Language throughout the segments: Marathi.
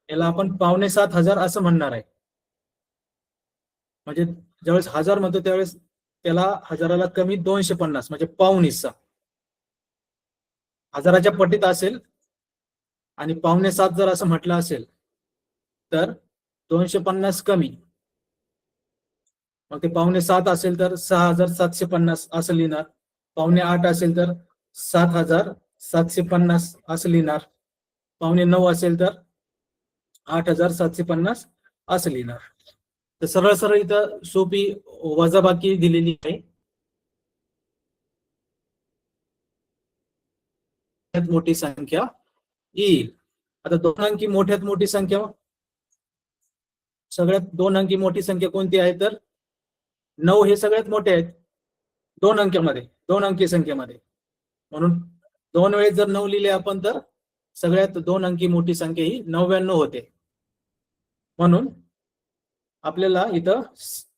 याला आपण 5,750 असं म्हणणार आहे. म्हणजे ज्यावेळेस 1000 म्हणतो त्यावेळेस त्याला हजाराला कमी 250 म्हणजे पाऊण हिस्सा. हजाराच्या पटीत असेल आणि 5,7 जर असं म्हटलं असेल तर 250 कमी, मग ते 5,7 असेल तर 6,750 असं लिहिणार. 8,9 असेल तर 7,750 असं लिहिणार. 9:15 असेल तर 8,750 असं लिहिणार. तर सरळ सरळ इथं सोपी वजाबाकी दिलेली आहे. मोठी संख्या येईल. आता 2 अंकी मोठ्यात मोठी संख्या, सगळ्यात 2 अंकी मोठी संख्या कोणती आहे तर 9 हे सगळ्यात मोठे आहेत 2 अंकीमध्ये, 2 अंकी संख्येमध्ये. म्हणून 2 वेळेस जर 9 लिहिले आपण तर सगळ्यात 2 अंकी मोठी संख्या ही 99 होते. म्हणून आपल्याला इथं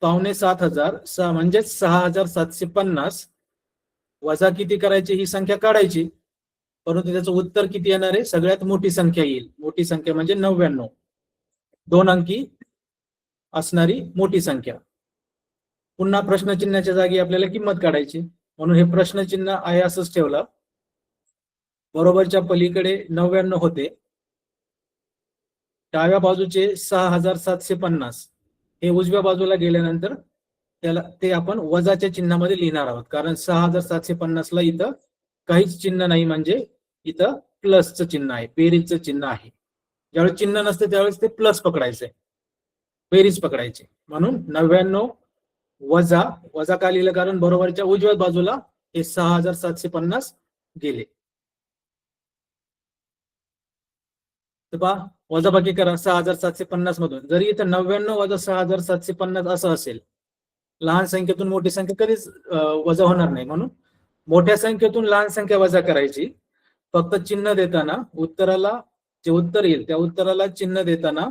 5,750 म्हणजे 6,750 वजा किती करायची, ही संख्या काढायची. परंतु त्याचं उत्तर किती येणार आहे, सगळ्यात मोठी संख्या येईल. मोठी संख्या म्हणजे 99, 2 अंकी असणारी मोठी संख्या. पुन्हा प्रश्नचिन्हाच्या जागी आपल्याला किंमत काढायची. म्हणून हे प्रश्नचिन्ह आहे असंच ठेवलं. बरोबरच्या पलीकडे 99 होते. डाव्या बाजूचे 6,750 हे उजव्या बाजूला गेल्यानंतर त्याला ते आपण वजाच्या चिन्हामध्ये लिहिणार आहोत. कारण 6,750 ला इथं काहीच चिन्ह नाही, म्हणजे इथं प्लसचं चिन्ह आहे, बेरीजचं चिन्ह आहे. ज्यावेळेस चिन्ह नसते त्यावेळेस ते प्लस पकडायचंय, बेरीज पकडायची. म्हणून 99 वजा वजा का लिहिलं, कारण बरोबरच्या उजव्या बाजूला हे 6,750 गेले. तर पहा वजाबाकी करा 6,750 मधून. जरी इथं 99 वजा 6,750 असं असेल, लहान संख्येतून मोठी संख्या कधीच वजा होणार नाही. म्हणून मोठ्या संख्येतून लहान संख्या वजा करायची. फक्त चिन्ह देताना उत्तराला जे उत्तर येईल त्या उत्तराला चिन्ह देताना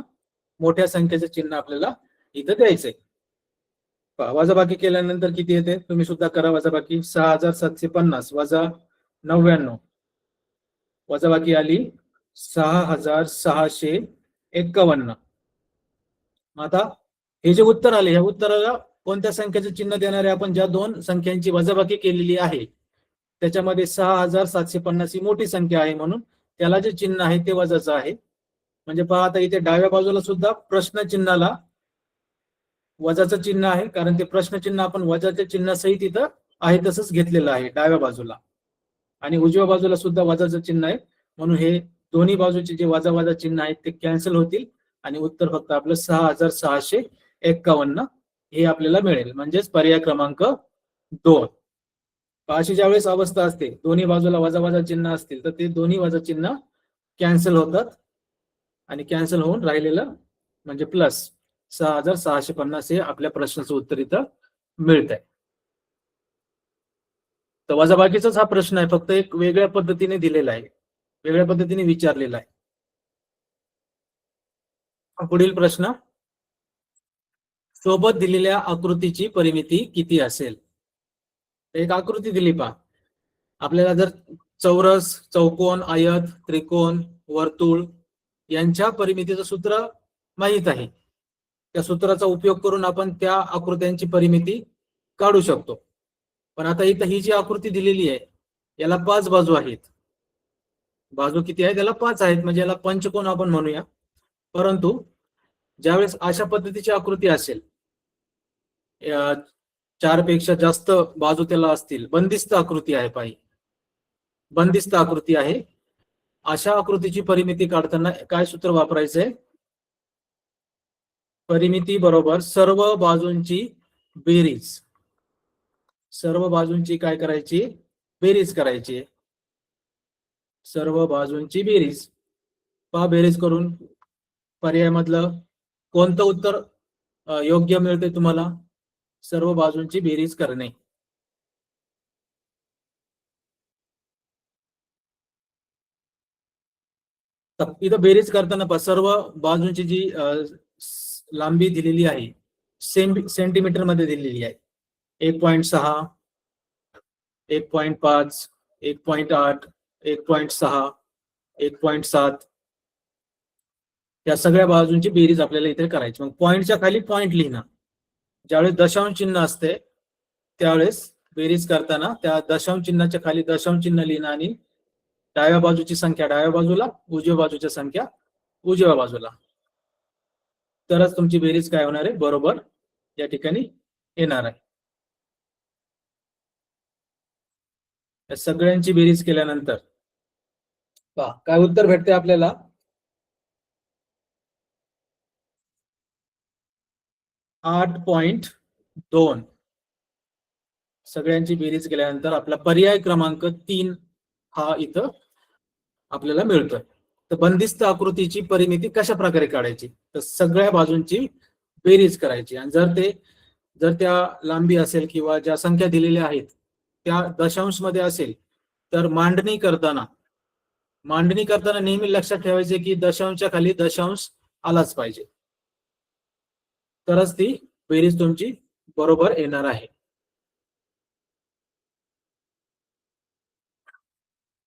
मोठ्या संख्येचं चिन्ह आपल्याला इथं द्यायचंय. वजाबाकी केल्यानंतर किती येते तुम्ही सुद्धा करा वजाबाकी. 6,750 वजा 99, वजाबाकी आली 6,651. आता हे जे उत्तर आले, या उत्तराला कोणत्या संख्येचं चिन्ह देणार आहे आपण? ज्या 2 संख्यांची वजाबाकी केलेली आहे त्याच्यामध्ये 6,750 ही मोठी संख्या आहे, म्हणून त्याला जे चिन्ह आहे ते वजाचं आहे. म्हणजे पहा आता इथे डाव्या बाजूला सुद्धा प्रश्न चिन्हाला वजाचं चिन्ह आहे, कारण ते प्रश्न चिन्ह आपण वजाच्या चिन्हासहित इथं आहे तसंच घेतलेलं आहे डाव्या बाजूला. आणि उजव्या बाजूला सुद्धा वजाचं चिन्ह आहे. म्हणून हे दोन्ही बाजूचे जे वजा चिन्ह आहेत ते कॅन्सल होतील आणि उत्तर फक्त आपलं 6,651 हे आपल्याला मिळेल. म्हणजेच पर्याय क्रमांक 2. अशी ज्यावेळेस अवस्था असते दोन्ही बाजूला वजा चिन्ह असतील तर ते दोन्ही वजा चिन्ह कॅन्सल होतात आणि कॅन्सल होऊन राहिलेलं म्हणजे प्लस 6,650 हे आपल्या प्रश्नाचं उत्तर इथं मिळत आहे. तर वजाबाकीचाच हा प्रश्न आहे, फक्त एक वेगळ्या पद्धतीने दिलेला आहे, वेगळ्या पद्धतीने विचारलेला आहे. पुढील प्रश्न, सोबत दिलेल्या आकृतीची परिमिती किती असेल? एक आकृती दिली पहा आपल्याला. जर चौरस, चौकोन, आयत, त्रिकोण, वर्तुळ यांच्या परिमितीचं सूत्र माहित आहे, त्या सूत्राचा उपयोग करून आपण त्या आकृत्यांची परिमिती काढू शकतो. पण आता इथं ही जी आकृती दिलेली आहे याला 5 बाजू आहेत. बाजू किती आहेत? त्याला 5 आहेत, म्हणजे याला पंचकोन आपण म्हणूया. परंतु ज्यावेळेस अशा पद्धतीची आकृती असेल, 4 पेक्षा जास्त बाजू त्याला असतील, बंदिस्त आकृती आहे, पाही बंदिस्त आकृती आहे, अशा आकृतीची परिमिती काढताना काय सूत्र वापरायचंय? परिमिती बरोबर सर्व बाजूंची बेरीज. सर्व बाजूंची काय करायची? बेरीज करायची. सर्व बाजूंची बेरीज. पहा बेरीज करून पर्यायामधलं कोणतं उत्तर योग्य मिळते तुम्हाला? सर्व बाजूंची बेरीज करणे. इथं बेरीज करताना सर्व बाजूंची जी लांबी दिलेली आहे सेंटीमीटर मध्ये दिलेली आहे. 1.6, 1.5, 1.8, 1.6, 1.7 या सगळ्या बाजूंची बेरीज आपल्याला इथे करायची. मग पॉईंटच्या खाली पॉईंट लिहिणं, ज्यावेळेस दशांश चिन्ह असते त्यावेळेस बेरीज करताना त्या दशांश चिन्हाच्या खाली दशांश चिन्ह लिहिणं आणि डाव्या बाजूची संख्या डाव्या बाजूला, उजव्या बाजूची संख्या उजव्या बाजूला, तरच तुमची बेरीज काय होणार आहे, बरोबर या ठिकाणी येणार आहे. या सगळ्यांची बेरीज केल्यानंतर पहा काय उत्तर भेटते आपल्याला. 8.2. सगळ्यांची बेरीज केल्यानंतर आपला पर्याय क्रमांक 3 हा इथं आपल्याला मिळतोय. तर बंदिस्त आकृतीची परिमिती कशा प्रकारे काढायची, तर सगळ्या बाजूंची बेरीज करायची आणि जर त्या लांबी असेल किंवा ज्या संख्या दिलेल्या आहेत त्या दशांश मध्ये असेल तर मांडणी करताना नेहमी लक्षात ठेवायचे की दशांशच्या खाली दशांश आलाच पाहिजे, तरच ती बेरीज तुमची बरोबर येणार आहे.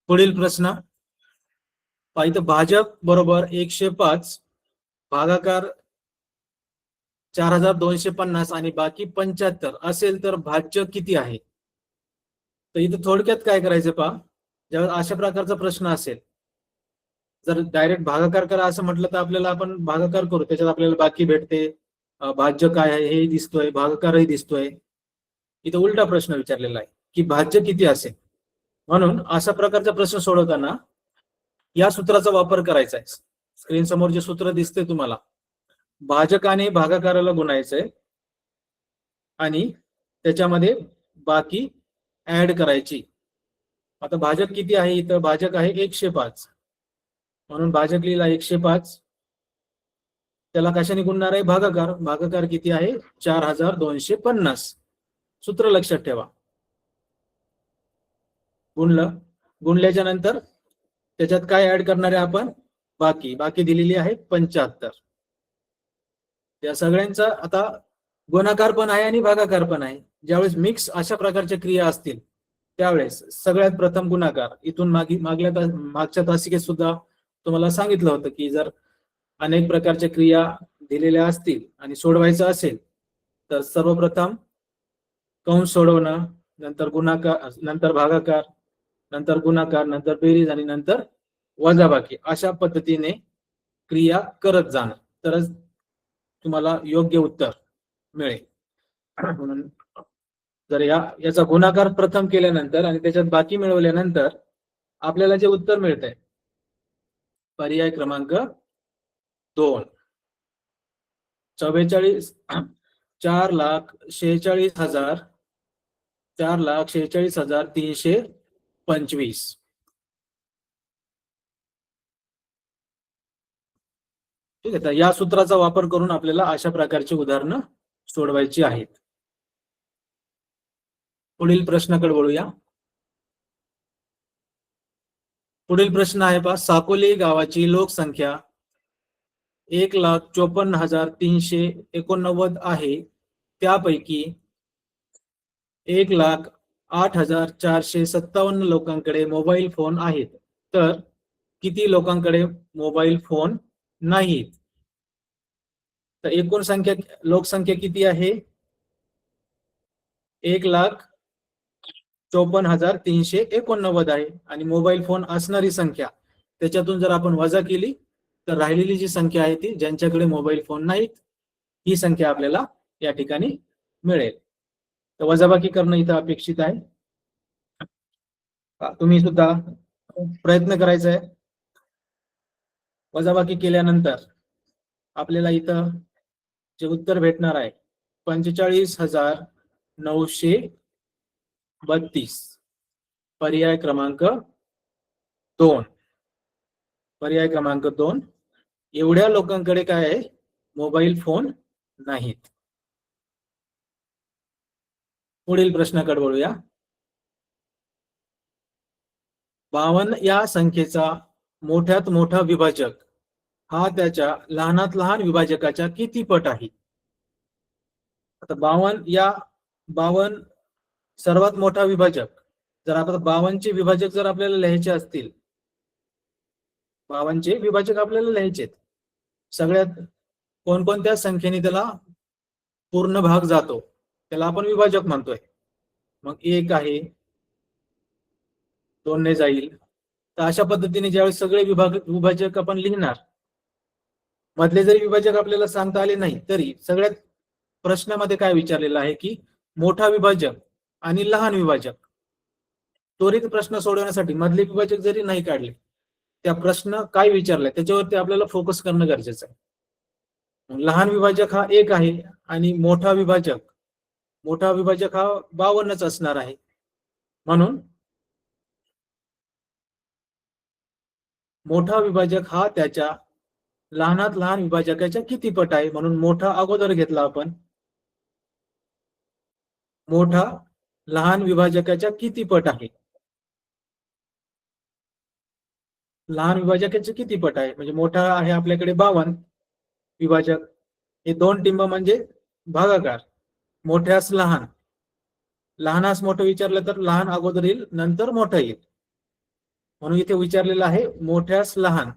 पुढील प्रश्न इथं भाजक बरोबर 105 भागाकार 4250 आणि बाकी 75 असेल तर भाज्य किती आहे. तर इथं थोडक्यात काय करायचं पहा, ज्यावेळेस अशा प्रकारचा प्रश्न असेल, जर डायरेक्ट भागाकार करा असं म्हटलं तर आपल्याला आपण भागाकार करू, त्याच्यात आपल्याला बाकी भेटते, भाज्य काय आहे हे दिसतोय, भागाकारही दिसतोय. इथं उलटा प्रश्न विचारलेला आहे की भाज्य किती असेल. म्हणून अशा प्रकारचा प्रश्न सोडवताना या सूत्राचा वापर करायचा आहे. स्क्रीन समोर जे सूत्र दिसते तुम्हाला, भाजकाने भागाकाराला गुणायचंय आणि त्याच्यामध्ये बाकी ऍड करायची. आता भाजक किती आहे, इथं भाजक आहे 105, म्हणून भाजक लिहिला 105, त्याला कशाने गुणणार आहे, भागाकार किती आहे 4250. सूत्र लक्षात ठेवा. गुणल्याच्या नंतर त्याच्यात काय ऍड करणार आहे आपण, बाकी दिलेली आहे 75. या सगळ्यांचा आता गुणाकार पण आहे आणि भागाकार पण आहे. ज्यावेळेस मिक्स अशा प्रकारच्या क्रिया असतील त्यावेळेस सगळ्यात प्रथम गुणाकार. इथून मागच्या तासिकेत सुद्धा तुम्हाला सांगितलं होतं की जर अनेक प्रकारच्या क्रिया दिलेल्या असतील आणि सोडवायचं असेल तर सर्वप्रथम कंस सोडवणं, नंतर गुणाकार, नंतर भागाकार, नंतर गुणाकार, नंतर बेरीज आणि नंतर वजाबाकी, अशा पद्धतीने क्रिया करत जाणं, तरच तुम्हाला योग्य उत्तर मिळेल. म्हणून जर याचा गुणाकार प्रथम केल्यानंतर आणि त्याच्यात बाकी मिळवल्यानंतर आपल्याला जे उत्तर मिळतंय पर्याय क्रमांक 2, 4,46,325. ठीक आहे. तर या सूत्राचा वापर करून आपल्याला अशा प्रकारची उदाहरणं सोडवायची आहेत. पुढील प्रश्नाकडे वळूया. पुढील प्रश्न आहे पहा, साकोली गावाची लोकसंख्या 1,54,389 आहे. त्यापैकी 1,08,457 लोकांकडे मोबाईल फोन आहेत, तर किती लोकांकडे मोबाईल फोन नाहीत. तर एकूण लोकसंख्या किती आहे, 1,54,389 आहे आणि मोबाईल फोन असणारी संख्या त्याच्यातून जर आपण वजा केली तर राहिलेली जी संख्या आहे ती ज्यांच्याकडे मोबाईल फोन नाहीत ही संख्या आपल्याला या ठिकाणी मिळेल. तर वजाबाकी करणं इथं अपेक्षित आहे. तुम्ही सुद्धा प्रयत्न करायचा आहे. वजाबाकी केल्यानंतर आपल्याला इथं जे उत्तर भेटणार आहे 45,932. पर्याय क्रमांक 2. पर्याय क्रमांक 2. एवढ्या लोकांकडे काय आहे, मोबाईल फोन नाहीत. पुढील प्रश्नाकडे वळूया. 52 या संख्येचा मोठ्यात मोठा विभाजक हा त्याच्या लहानात लहान विभाजकाच्या किती पट आहे. आता 52 सर्वात मोठा विभाजक, जर आता 52चे विभाजक जर आपल्याला लिहायचे असतील, 52चे विभाजक आपल्याला लिहायचे, सगळ्यात कोणकोणत्या संख्येने त्याला पूर्ण भाग जातो त्याला आपण विभाजक म्हणतोय. मग 1 आहे, 2 ने जाईल. तर अशा पद्धतीने ज्यावेळेस सगळे विभाजक आपण लिहिणार, मधले जरी विभाजक आपल्याला सांगता आले नाही तरी सगळ्यात प्रश्नामध्ये काय विचारलेलं आहे की मोठा विभाजक आणि लहान विभाजक. त्वरित प्रश्न सोडवण्यासाठी मधले विभाजक जरी नाही काढले, त्या प्रश्न काय विचारलाय त्याच्यावरती आपल्याला फोकस करणं गरजेचं आहे. लहान विभाजक हा 1 आहे आणि मोठा विभाजक हा 52च असणार आहे. म्हणून मोठा विभाजक हा त्याच्या लहानात लहान विभाजकाच्या किती पट आहे, म्हणून मोठा अगोदर घेतला आपण. मोठा लहान विभाजकाच्या किती पट आहे, लहान विभाजकाचे किती पट आहे, म्हणजे मोठा आहे आपल्याकडे 52 विभाजक. हे 2 टिंब म्हणजे भागाकार. मोठ्यास लहान, लहानास मोठं विचारलं तर लहान अगोदर येईल नंतर मोठं येईल. म्हणून इथे विचारलेलं आहे मोठ्यास लहान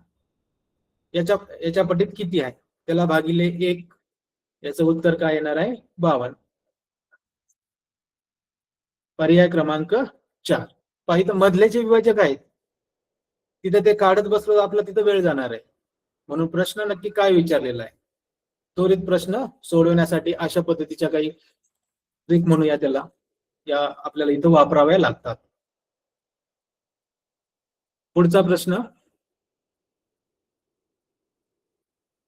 याच्या पटीत किती आहे, त्याला भागिले 1. याचं उत्तर काय येणार आहे 52. पर्याय क्रमांक 4. पाहिजे मधले जे विभाजक आहेत तिथे ते काढत बसलो आपला तिथं वेळ जाणार आहे. म्हणून प्रश्न नक्की काय विचारलेला आहे, त्वरित प्रश्न सोडवण्यासाठी अशा पद्धतीच्या काही ट्रिक म्हणूया त्याला, या आपल्याला इथं वापराव्या लागतात. पुढचा प्रश्न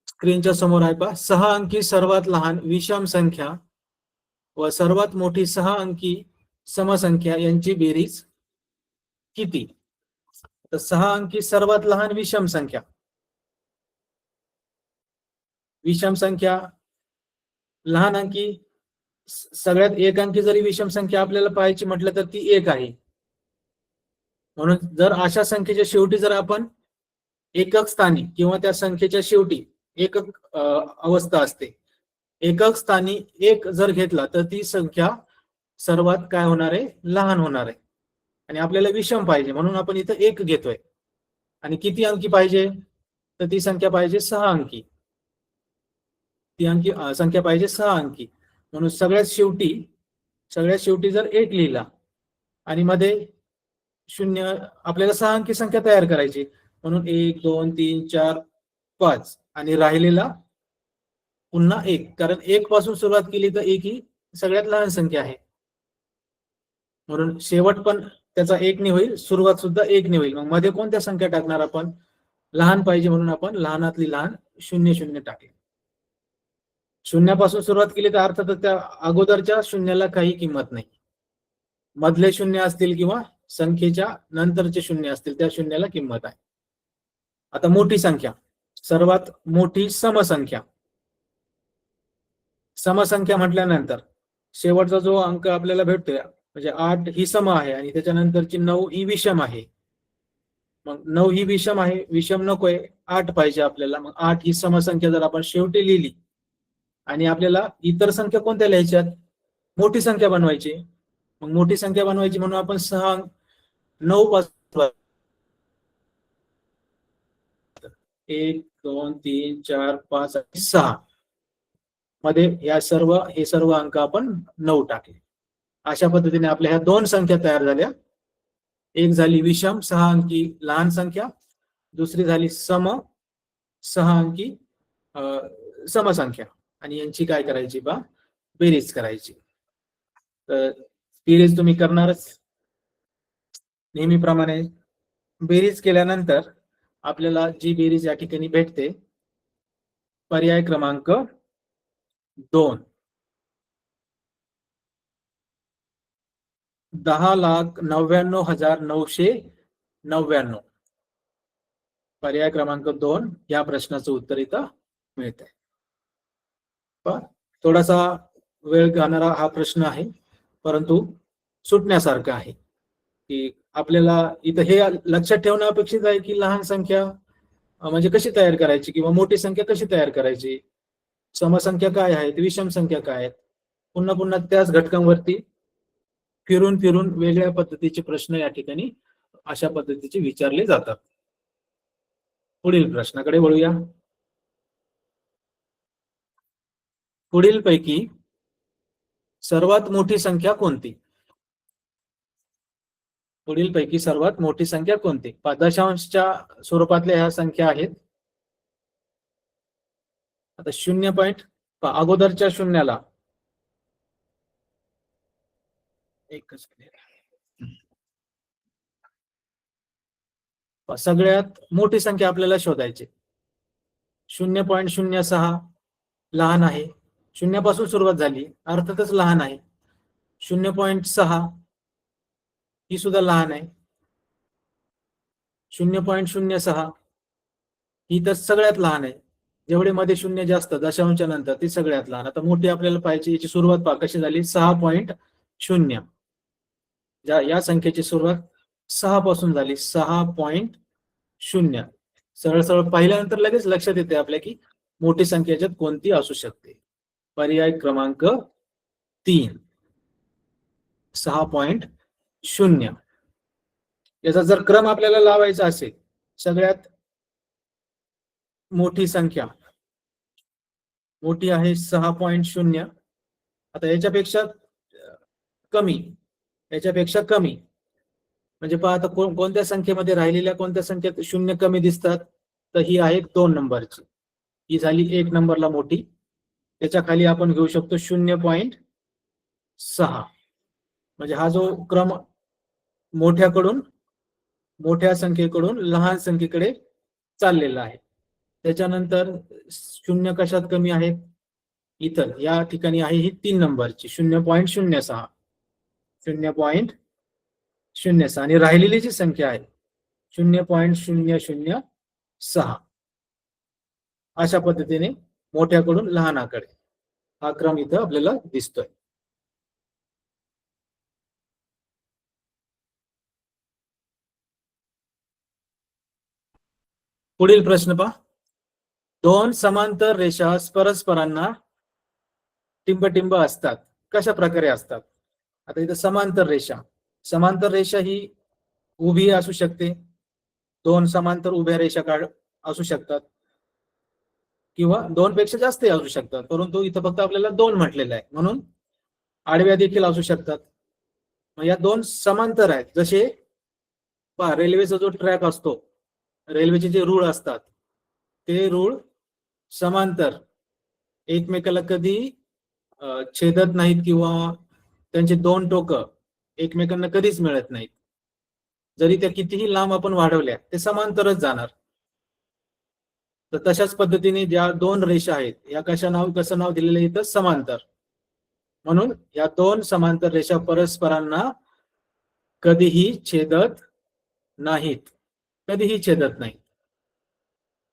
स्क्रीनच्या समोर आहे पहा. 6 अंकी सर्वात लहान विषम संख्या व सर्वात मोठी 6 अंकी समसंख्या यांची बेरीज किती? तर 6 अंकी सर्वात लहान विषम संख्या लहान अंकी सगळ्यात 1 अंकी जरी विषम संख्या आपल्याला पाहायची म्हटलं तर ती 1 आहे. म्हणून जर अशा संख्येच्या शेवटी जर आपण एकक स्थानी किंवा त्या संख्येच्या शेवटी एकक अवस्था असते, एकक स्थानी 1 जर घेतला तर ती संख्या सर्वात काय होणार आहे, लहान होणार आहे. आणि आपल्याला विषम पाहिजे म्हणून आपण इथं 1 घेतोय. आणि किती अंकी पाहिजे, तर ती संख्या पाहिजे 6 अंकी. ती संख्या पाहिजे 6 अंकी. म्हणून सगळ्यात शेवटी जर 1 लिहिला आणि मध्ये 0, आपल्याला 6 अंकी संख्या तयार करायची. म्हणून 1 2 3 4 5 आणि राहिलेला पुन्हा 1, कारण 1 पासून सुरुवात केली तर 1 ही सगळ्यात लहान संख्या आहे. म्हणून शेवट पण त्याचा 1 ने होईल, सुरुवात सुद्धा 1 ने होईल. मग मध्ये कोणत्या संख्या टाकणार आपण, लहान पाहिजे म्हणून आपण लहानातली लहान 0 टाकली. 0 सुरुवात केली तर अर्थातच त्या अगोदरच्या 0ला काही किंमत नाही. मधले 0 असतील किंवा संख्येच्या नंतरचे 0 असतील त्या 0ला किंमत आहे. आता मोठी संख्या, सर्वात मोठी समसंख्या म्हटल्यानंतर शेवटचा जो अंक आपल्याला भेटतोय म्हणजे 8 ही सम आहे आणि त्याच्यानंतरची 9 ही विषम आहे. मग 9 ही विषम आहे, विषम नकोय, 8 पाहिजे आपल्याला. मग 8 ही समसंख्या जर आपण शेवटी लिहिली आणि आपल्याला इतर संख्या कोणत्या लिहायच्यात, मोठी संख्या बनवायची. मग मोठी संख्या बनवायची म्हणून आपण 9 पासून 1 2 3 4 5 आणि 6 मध्ये हे सर्व अंक आपण 9 टाकले. अशा पद्धतीने आपल्या ह्या 2 संख्या तयार झाल्या. एक झाली विषम 6 अंकी लहान संख्या, दुसरी झाली सम 6 अंकी समसंख्या. आणि यांची काय करायची बा, बेरीज करायची. तर बेरीज तुम्ही करणारच नेहमीप्रमाणे. बेरीज केल्यानंतर आपल्याला जी बेरीज या ठिकाणी भेटते, पर्याय क्रमांक 2, 10,99,999. पर्याय क्रमांक 2 या प्रश्नाचं उत्तर इथं मिळत आहे. थोडासा वेळ घालणारा हा प्रश्न आहे, परंतु सुटण्यासारखा आहे. की आपल्याला इथं हे लक्षात ठेवणं अपेक्षित आहे की लहान संख्या म्हणजे कशी तयार करायची किंवा मोठी संख्या कशी तयार करायची, समसंख्या काय आहेत, विषम संख्या काय आहेत, पुन्हा पुन्हा त्याच घटकांवरती फिरून वेगळ्या पद्धतीचे प्रश्न या ठिकाणी अशा पद्धतीचे विचारले जातात. पुढील प्रश्नाकडे वळूया. पुढीलपैकी सर्वात मोठी संख्या कोणती? पुढीलपैकी सर्वात मोठी संख्या कोणती? दशांशच्या स्वरूपातल्या ह्या संख्या आहेत. आता 0 पॉइंट अगोदरच्या शून्याला सगळ्यात मोठी संख्या आपल्याला शोधायची. 0.06 लहान आहे, शून्यापासून सुरुवात झाली, अर्थातच लहान आहे. 0.6 ही सुद्धा लहान आहे. 0.06 ही तर सगळ्यात लहान आहे. जेवढे मध्ये शून्य जास्त दशांशच्या नंतर ती सगळ्यात लहान. आता मोठी आपल्याला पाहिजे, याची सुरुवात पहा कशी झाली. 6.0 या संख्येची सुरुवात 6 पासून झाली. 6.0 सरळ सरळ पाहिल्यानंतर लगेच लक्षात येते आपल्या की मोठी संख्या याच्यात कोणती असू शकते. पर्याय क्रमांक 3 6.0. याचा जर क्रम आपल्याला लावायचा असेल, सगळ्यात मोठी संख्या मोठी आहे 6.0. आता याच्यापेक्षा कमी म्हणजे पहा आता कोणत्या संख्येमध्ये राहिलेल्या कोणत्या संख्येत शून्य कमी दिसतात, तर ही आहे 2 नंबरची. ही झाली 1 नंबरला मोठी. त्याच्या खाली आपण घेऊ शकतो 0.6. म्हणजे हा जो क्रम मोठ्या संख्येकडून लहान संख्येकडे चाललेला आहे. त्याच्यानंतर शून्य कशात कमी आहे, इथं या ठिकाणी आहे ही 3 नंबरची 0.06 आणि राहिलेली जी संख्या आहे 0.006. अशा पद्धतीने मोठ्याकडून लहानाकडे हा क्रम इथं आपल्याला दिसतोय. पुढील प्रश्न पहा. 2 समांतर रेषा परस्परांना टिंबटिंब असतात, कशा प्रकारे असतात? आता इथं समांतर रेषा ही उभी असू शकते, 2 समांतर उभ्या रेषा असू शकतात, किंवा 2 पेक्षा जास्त असू शकतात. परंतु इथं फक्त आपल्याला 2 म्हटलेलं आहे, म्हणून आडव्या देखील असू शकतात. मग या 2 समांतर आहेत. जसे पहा रेल्वेचा जो ट्रॅक असतो, रेल्वेचे जे रूळ असतात ते रूळ समांतर एकमेकाला कधी छेदत नाहीत किंवा त्यांचे 2 टोकं एकमेकांना कधीच मिळत नाहीत. जरी त्या कितीही लांब आपण वाढवल्या ते समांतरच जाणार. तर तशाच पद्धतीने ज्या 2 रेषा आहेत या कसं नाव दिलेलं इथं समांतर. म्हणून या 2 समांतर रेषा परस्परांना कधीही छेदत नाहीत.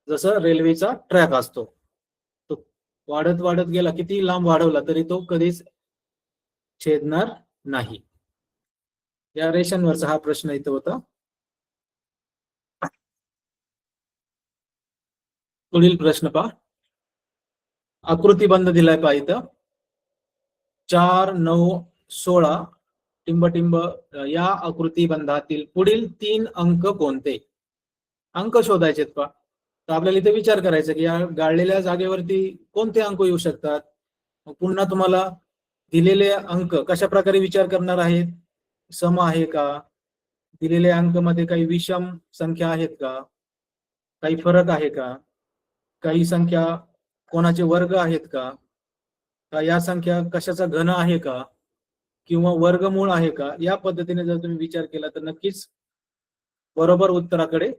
जसं रेल्वेचा ट्रॅक असतो, तो वाढत गेला, किती लांब वाढवला तरी तो कधीच छेदणार नाही. या रेषांवरचा हा प्रश्न इथं होता. पुढील प्रश्न पहा. आकृतीबंध दिलाय पहा इथं. 4, 9, 16 टिंबटिंब या आकृतीबंधातील पुढील 3 अंक कोणते? अंक शोधायचेत पहा. तर आपल्याला इथे विचार करायचा की या गाळलेल्या जागेवरती कोणते अंक येऊ शकतात. पुन्हा तुम्हाला दिलेले अंक कशा प्रकारे विचार करणार आहेत? सम आहे का? दिलेल्या अंकामध्ये काही विषम संख्या आहेत का? काही फरक आहे का? काही संख्या कोणाचे वर्ग आहेत का? या संख्या कशाचा घन आहे का? किंवा वर्गमूळ आहे का? या पद्धतीने जर तुम्ही विचार केला तर नक्कीच बरोबर उत्तराकडे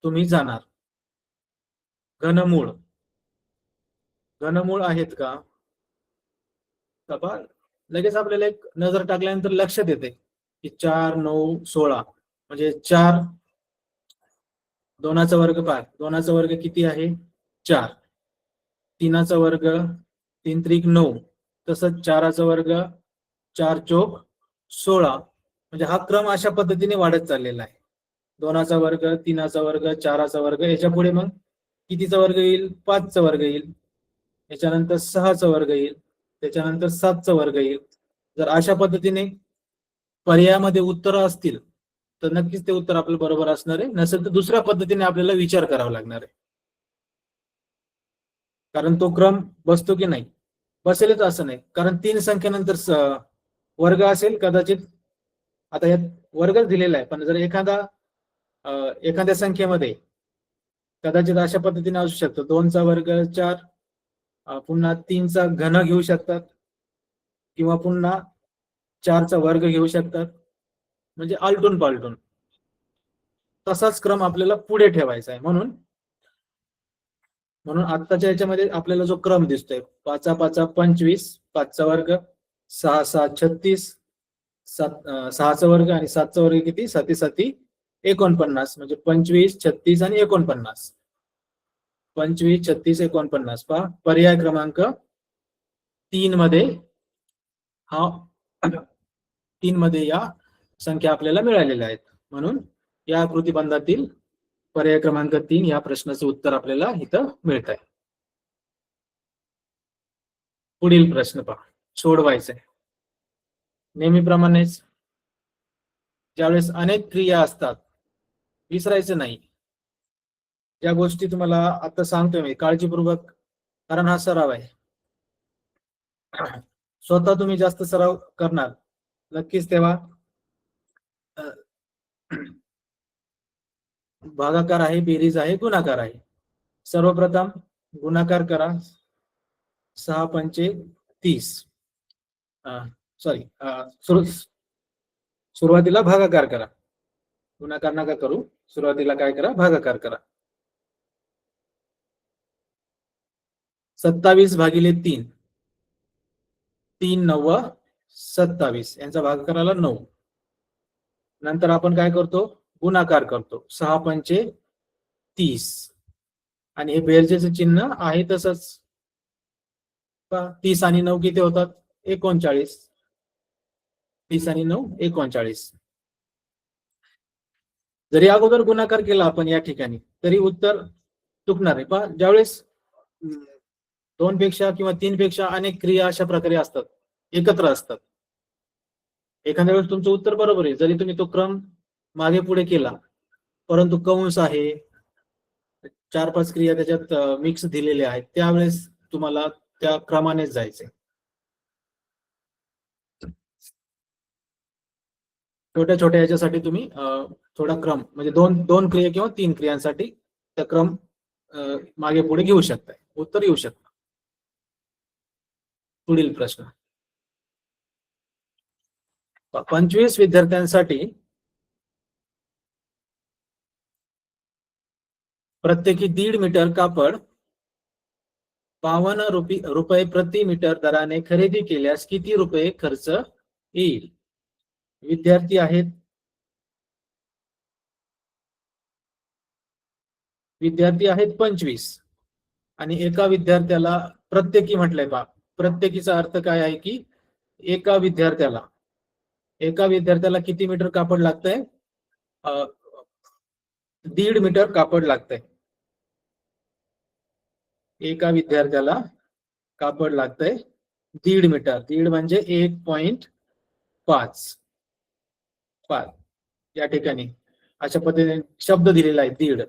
तुम्ही जाणार. घनमूळ आहेत का? लगेच आपल्याला एक नजर टाकल्यानंतर लक्षात येते की 4, 9, 16 म्हणजे 4 2चा वर्ग 5, 2चा वर्ग किती आहे? 4. 3चा वर्ग 3 त्रिक 9, तसंच 4चा वर्ग 4 चोक 16. म्हणजे हा क्रम अशा पद्धतीने वाढत चाललेला आहे. 2चा वर्ग, 3चा वर्ग, 4चा वर्ग, याच्या पुढे मग कितीचा वर्ग येईल? 5चा वर्ग येईल. याच्यानंतर 6चा वर्ग येईल. त्याच्यानंतर 7चा वर्ग येईल. जर अशा पद्धतीने पर्यायामध्ये उत्तर असतील तर नक्कीच ते उत्तर आपलं बरोबर असणार आहे. नसेल तर दुसऱ्या पद्धतीने आपल्याला विचार करावा लागणार आहे. कारण तो क्रम बसतो की नाही, बसेलच असं नाही, कारण 3 संख्येनंतर वर्ग असेल कदाचित. आता यात वर्गच दिलेला आहे, पण जर एखाद्या संख्येमध्ये कदाचित अशा पद्धतीने असू शकतो, 2चा वर्ग 4, पुन्हा 3चा घन घेऊ शकतात, किंवा पुन्हा 4चा वर्ग घेऊ शकतात, म्हणजे आलटून पालटून तसाच क्रम आपल्याला पुढे ठेवायचा आहे. म्हणून आत्ताच्या याच्यामध्ये आपल्याला जो क्रम दिसतोय, 5 5 25, 5चा वर्ग 6 6 36, 6चा वर्ग आणि 7चा वर्ग किती, 7 7 49, म्हणजे 25 36 आणि 49. 25 36 49 पहा, पर्याय क्रमांक 3 मध्ये हा 3 मध्ये या संख्या आपल्याला मिळालेल्या आहेत. म्हणून या आकृतीबंधातील पर्याय क्रमांक 3 या प्रश्नाचे उत्तर आपल्याला इथं मिळत आहे. पुढील प्रश्न पहा, सोडवायचे. नेहमीप्रमाणेच ज्यावेळेस अनेक क्रिया असतात, विसरायचं नाही. ज्या गोष्टी तुम्हाला आता सांगतोय मी काळजीपूर्वक, कारण हा सराव आहे. स्वतः तुम्ही जास्त सराव करणार नक्कीच, तेव्हा भागाकार आहे, बेरीज आहे, गुणाकार आहे. सर्वप्रथम गुणाकार करा, 6 पंचे 30. सॉरी, सुरुवातीला भागाकार करा, गुणाकार नका करू. सुरुवातीला काय करा, भागाकार करा. 27 भागिले 3, 3 9 27, यांचा भाग करायला 9. नंतर आपण काय करतो, गुणाकार करतो, 6 पंचे 30, आणि हे बेरजेचं चिन्ह आहे तसंच. 30 आणि 9 किती होतात, 39. 30 आणि 9 39. जरी अगोदर गुणाकार केला आपण या ठिकाणी, तरी उत्तर चुकणार आहे. पहा, ज्यावेळेस 2 पेक्षा किंवा 3 पेक्षा अनेक क्रिया अशा प्रकारे असतात, एकत्र असतात, एखाद्या वेळेस तुमचं उत्तर बरोबर आहे, जरी तुम्ही तो क्रम मागे पुढे केला, परंतु कंस आहे, 4-5 क्रिया त्याच्यात मिक्स दिलेल्या आहेत, त्यावेळेस तुम्हाला त्या क्रमानेच जायचे. छोट्या छोट्या याच्यासाठी तुम्ही थोडा क्रम, म्हणजे दोन क्रिया किंवा 3 क्रियांसाठी त्या क्रम मागे पुढे घेऊ शकता, उत्तर येऊ शकतं. पुढील प्रश्न, 25 विद्यार्थ्यांसाठी प्रत्येकी 1.5 मीटर कापड 52 रुपये प्रति मीटर दराने खरेदी केल्यास किती रुपये खर्च येईल? विद्यार्थी आहेत 25, आणि एका विद्यार्थ्याला प्रत्येकी म्हटलंय पहा. प्रत्येकीचा अर्थ काय आहे की एका विद्यार्थ्याला किती मीटर कापड लागतंय? 1.5 मीटर कापड लागतंय. एका विद्यार्थ्याला कापड लागतंय 1.5 मीटर. 1.5 म्हणजे 1.5. या ठिकाणी अशा पद्धतीने शब्द दिलेला आहे, 1.5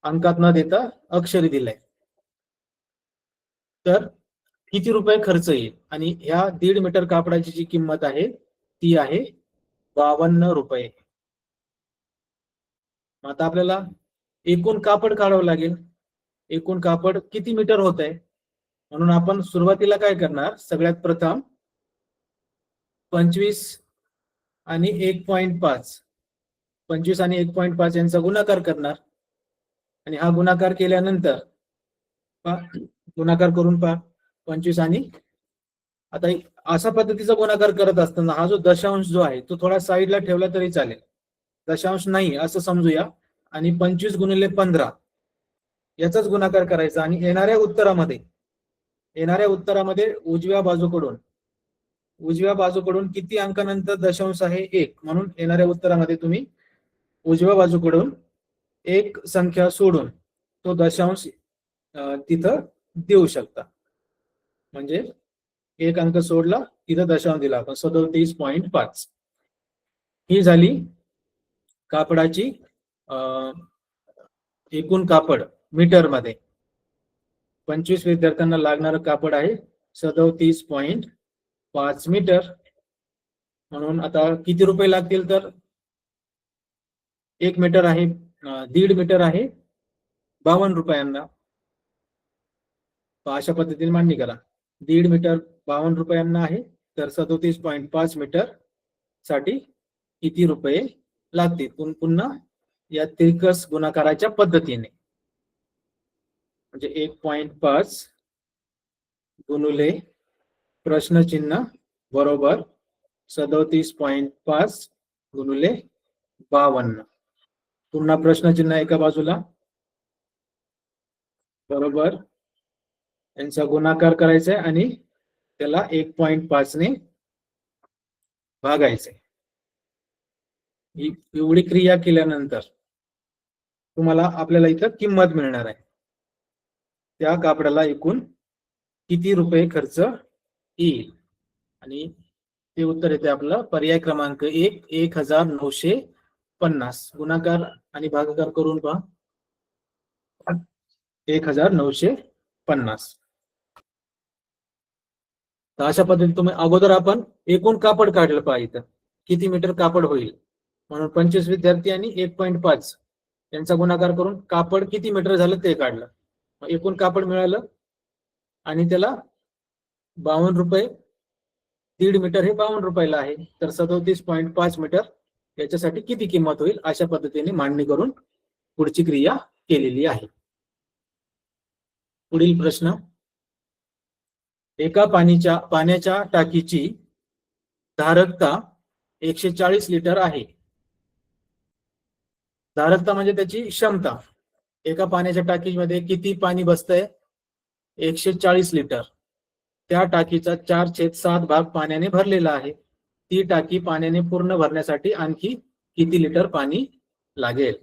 अंकात न देता अक्षरी दिलाय. तर किती रुपये खर्च येईल? आणि ह्या 1.5 मीटर कापडाची जी किंमत आहे ती आहे 52 रुपये. आता आपल्याला एकूण कापड काढावं लागेल. एकूण कापड किती मीटर होत आहे? म्हणून आपण सुरुवातीला काय करणार, सगळ्यात प्रथम 25 आणि 1.5, 25 आणि 1.5 यांचा गुणाकार करणार, आणि हा गुणाकार केल्यानंतर गुणाकार करून पहा 25 आणि, आता अशा पद्धतीचा गुणाकार करत असताना हा जो दशांश जो आहे तो थोडा साईडला ठेवला तरी चालेल, दशांश नाही असं समजूया, आणि 25 गुणिले 15 याचाच गुणाकार करायचा, आणि येणाऱ्या उत्तरामध्ये उजव्या बाजूकडून किती अंकानंतर दशांश आहे? 1. म्हणून येणाऱ्या उत्तरामध्ये तुम्ही उजव्या बाजूकडून एक संख्या सोडून तो दशांश तिथं देऊ शकता. म्हणजे एक अंक सोडला, तिथं दशांश दिला आपण, 37.5. ही झाली कापडाची एकूण कापड मीटर मध्ये. 25 विद्यार्थ्यांना लागणारं कापड आहे 37.5 मीटर. म्हणून आता किती रुपये लागतील तर 1 मीटर आहे 1.5 मीटर आहे 52 रुपयांना. अशा पद्धतीने मांडणी करा. 1.5 मीटर 52 रुपयांना आहे तर 37.5 मीटर साठी किती रुपये लागतील. पुन्हा या तिरकस गुणाकाराच्या पद्धतीने म्हणजे 1.5 गुणुले प्रश्नचिन्ह बरोबर 37.5 गुणुले 52. पुन्हा प्रश्नचिन्ह एका बाजूला बरोबर यांचा गुणाकार करायचा आहे आणि त्याला 1.5 ने भागायचे. एवढी क्रिया केल्यानंतर तुम्हाला आपल्याला इथं किंमत मिळणार आहे. त्या कापडाला एकूण किती रुपये खर्च येईल आणि ते उत्तर येते आपलं पर्याय क्रमांक 1 1950. गुणाकार आणि भागाकार करून पहा 1950. तर अशा पद्धतीने तुम्ही अगोदर आपण एकूण कापड काढलं पाहिजे किती मीटर कापड होईल म्हणून 25 विद्यार्थी आणि 1.5 यांचा गुणाकार करून कापड किती मीटर झालं ते काढलं. एकूण कापड मिळालं आणि त्याला 52 रुपये 1.5 मीटर हे 52 रुपयाला आहे तर 37.5 मीटर याच्यासाठी किती किंमत होईल अशा पद्धतीने मांडणी करून पुढची क्रिया केलेली आहे. पुढील प्रश्न एका पाण्याच्या टाकीची धारकता 140 लिटर आहे. धारकता म्हणजे त्याची क्षमता. एका पाण्याच्या टाकीमध्ये किती पाणी बसतंय 140 लिटर. त्या टाकीचा 4/7 भाग पाण्याने भरलेला आहे. ती टाकी पाण्याने पूर्ण भरण्यासाठी आणखी किती लिटर पाणी लागेल.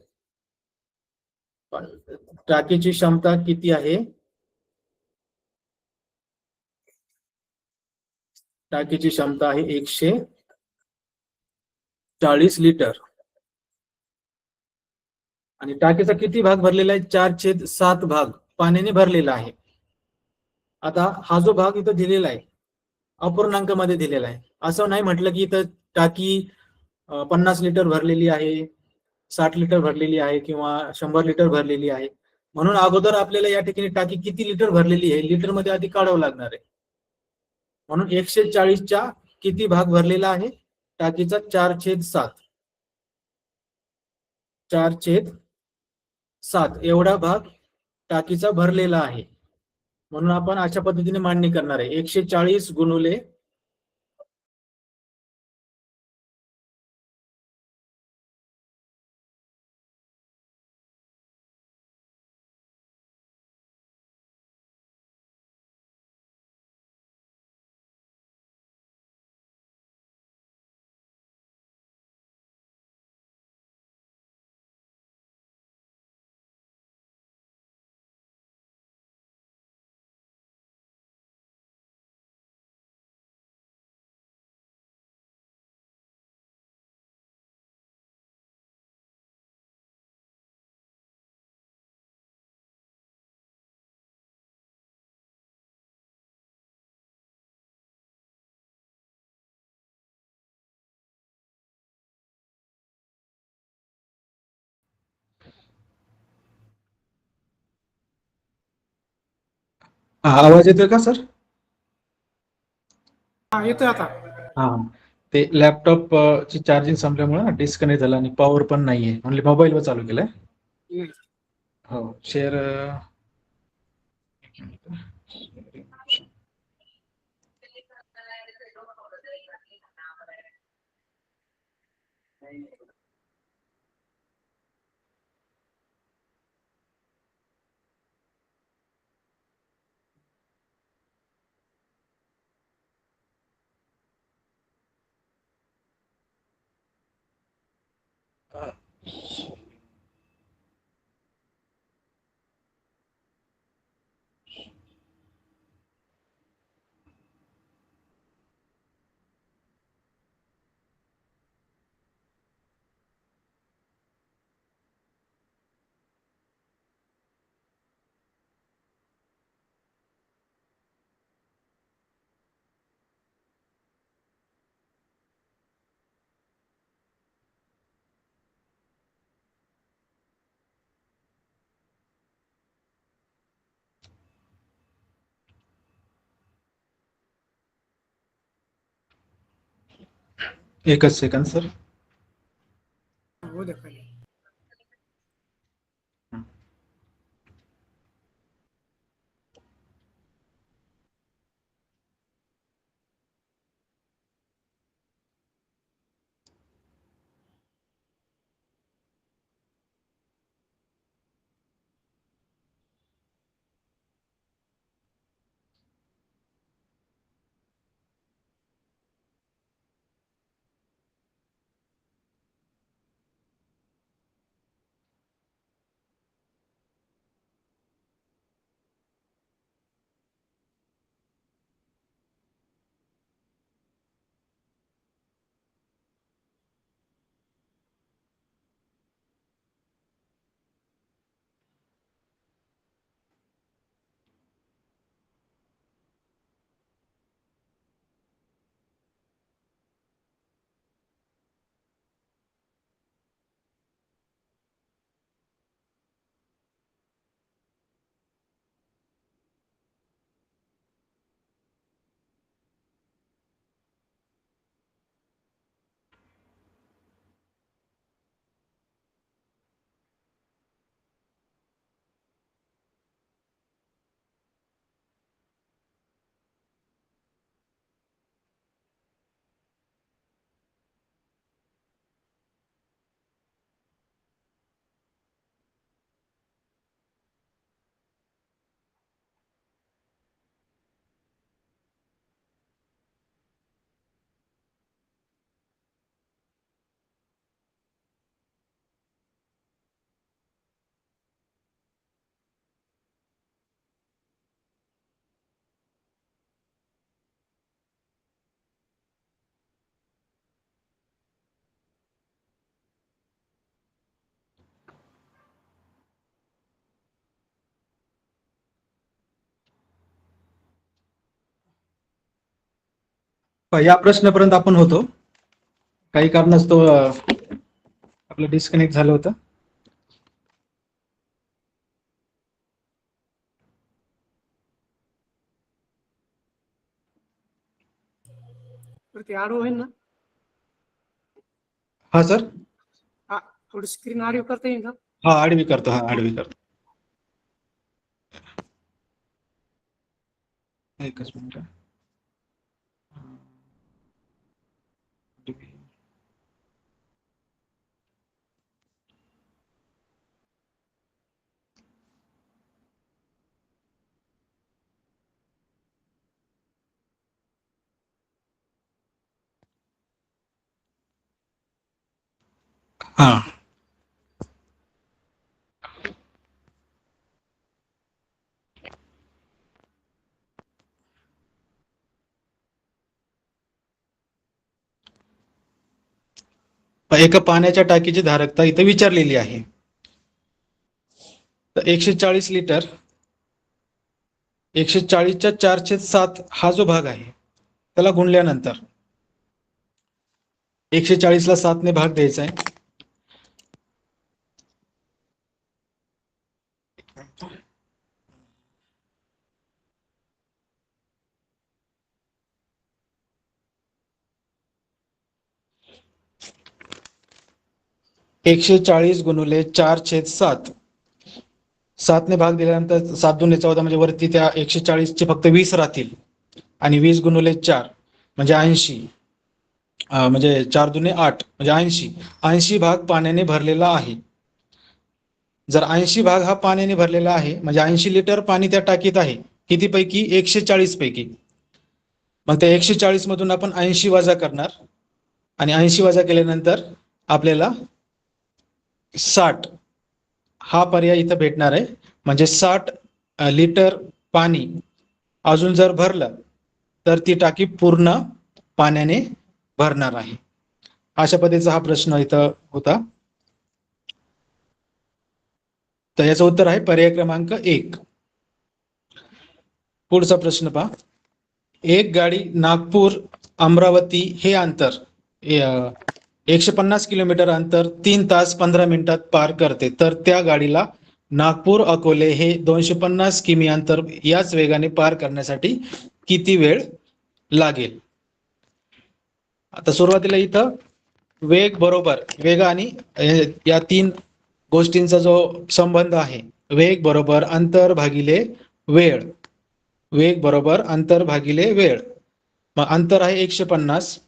टाकीची क्षमता किती आहे टाकीची क्षमता आहे 140 लिटर आणि टाकीचा किती भाग भरलेला आहे 4/7 भाग पाण्याने भरलेला आहे. आता हा जो भाग इथं दिलेला आहे अपूर्णांकामध्ये दिलेला आहे. असं नाही म्हटलं की इथं टाकी 50 लिटर भरलेली आहे 60 लिटर भरलेली आहे किंवा 100 लिटर भरलेली आहे. म्हणून अगोदर आपल्याला या ठिकाणी टाकी किती लिटर भरलेली आहे लिटर मध्ये आधी काढावं लागणार आहे. म्हणून 140च्या किती भाग भरलेला आहे टाकीचा 4/7 4/7 एवढा भाग टाकीचा भरलेला आहे. म्हणून आपण अशा पद्धतीने मांडणी करणार आहे 140 गुणुले आवाज येतोय का सर? येतोय आता. हा ते लॅपटॉप ची चार्जिंग संपल्यामुळे डिस्कनेक्ट झाला आणि पॉवर पण नाहीये म्हणजे मोबाईलवर चालू केलाय. हो शेअर एकच सेकंद सर. हो दे खाली. या प्रश्नापर्यंत आपण होतो. काही कारणास्तव आपलं डिस्कनेक्ट झालं होतं. तर ते आडवं होईल ना? हा सर. थोडी स्क्रीन आडवी करता येईल का? हा आडवी करतो. हा आडवी करतो. एकच मिनिट. हा. एका पाण्याच्या टाकीची धारकता इथे विचारलेली आहे. तर 140 लिटर 140च्या 4/7 हा जो भाग आहे त्याला गुणल्यानंतर 140ला 7 ने भाग द्यायचा आहे. (140 गुणुले 4/7) 7 ने भाग दिल्यानंतर 7 दुने 14 म्हणजे वरती त्या 140 चे फक्त 20 राहतील आणि 20 गुणुले 4 म्हणजे 80, म्हणजे 4 दुने 8 म्हणजे 80 भाग पाण्याने भरलेला आहे. जर 80 भाग हा पाण्याने भरलेला आहे म्हणजे 80 लिटर पाणी त्या टाकीत आहे. किती पैकी? 140 पैकी. मग त्या 140 मधून आपण 80 वजा करणार आणि 80 वजा केल्यानंतर आपल्याला 60 हा पर्याय इथं भेटणार आहे. म्हणजे 60 लिटर पाणी अजून जर भरलं तर ती टाकी पूर्ण पाण्याने भरणार आहे. अशा पद्धतीचा हा प्रश्न इथं होता. तर याचं उत्तर आहे पर्याय क्रमांक 1. पुढचा प्रश्न पहा. एक गाडी नागपूर अमरावती हे अंतर 150 किलोमीटर अंतर 3 तास 15 मिनिटात पार करते, तर त्या गाडीला नागपूर अकोले हे 250 किमी अंतर याच वेगाने पार करण्यासाठी किती वेळ लागेल? आता सुरुवातीला इथं वेग बरोबर वेग आणि या तीन गोष्टींचा जो संबंध आहे, वेग बरोबर अंतर भागिले वेळ, वेग बरोबर अंतर भागिले वेळ. मग अंतर आहे 150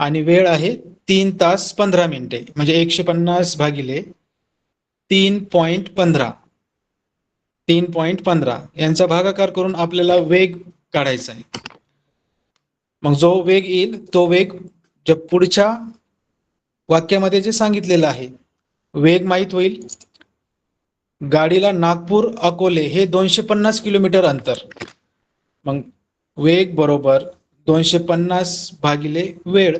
आणि वेळ आहे 3 तास 15 मिनिटे, म्हणजे 150 भागिले 3.15 3.15 यांचा भागाकार करून आपल्याला वेग काढायचा आहे. मग जो वेग येईल तो वेग पुढच्या वाक्यामध्ये जे सांगितलेलं आहे, वेग माहित होईल. गाडीला नागपूर अकोले हे 250 किलोमीटर अंतर, मग वेग बरोबर 250 भागिले वेळ.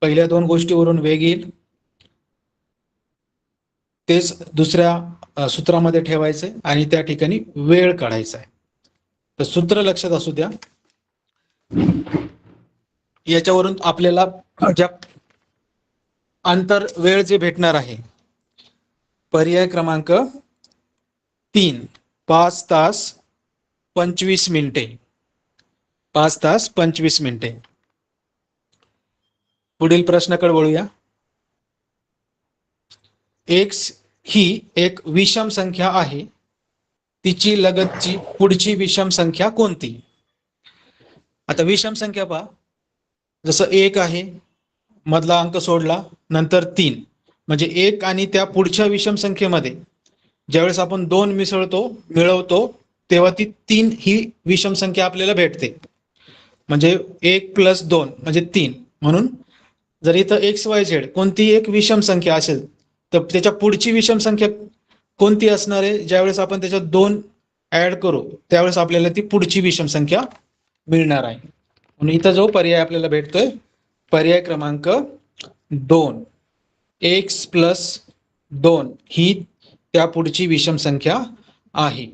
पहिल्या दोन गोष्टीवरून वेग येईल, तेच दुसऱ्या सूत्रामध्ये ठेवायचे आणि त्या ठिकाणी वेळ काढायचा आहे. तर सूत्र लक्षात असू द्या. याच्यावरून आपल्याला ज्या अंतर वेळ जे भेटणार आहे, पर्याय क्रमांक 3 5 तास 25 मिनिटे, 5 तास 25 मिनिटे. पुढील प्रश्नाकडे वळूया. x ही एक विषम संख्या आहे, तिची लगतची पुढची विषम संख्या कोणती? आता विषम संख्या पहा, जसं 1 आहे, मधला अंक सोडला, नंतर 3, म्हणजे 1 आणि त्या पुढच्या विषम संख्येमध्ये ज्यावेळेस आपण 2 मिळवतो तेव्हा ती 3 ही विषम संख्या आपल्याला भेटते. म्हणजे 1 + 2 म्हणजे 3. म्हणून जर इथं XYZ कोणती एक विषम संख्या असेल तर त्याच्या पुढची विषम संख्या कोणती असणार आहे? ज्यावेळेस आपण त्याच्यात 2 ऍड करू त्यावेळेस आपल्याला ती पुढची विषम संख्या मिळणार आहे. म्हणून इथं जो पर्याय आपल्याला भेटतोय, पर्याय क्रमांक 2, x + 2 ही त्या पुढची विषम संख्या आहे.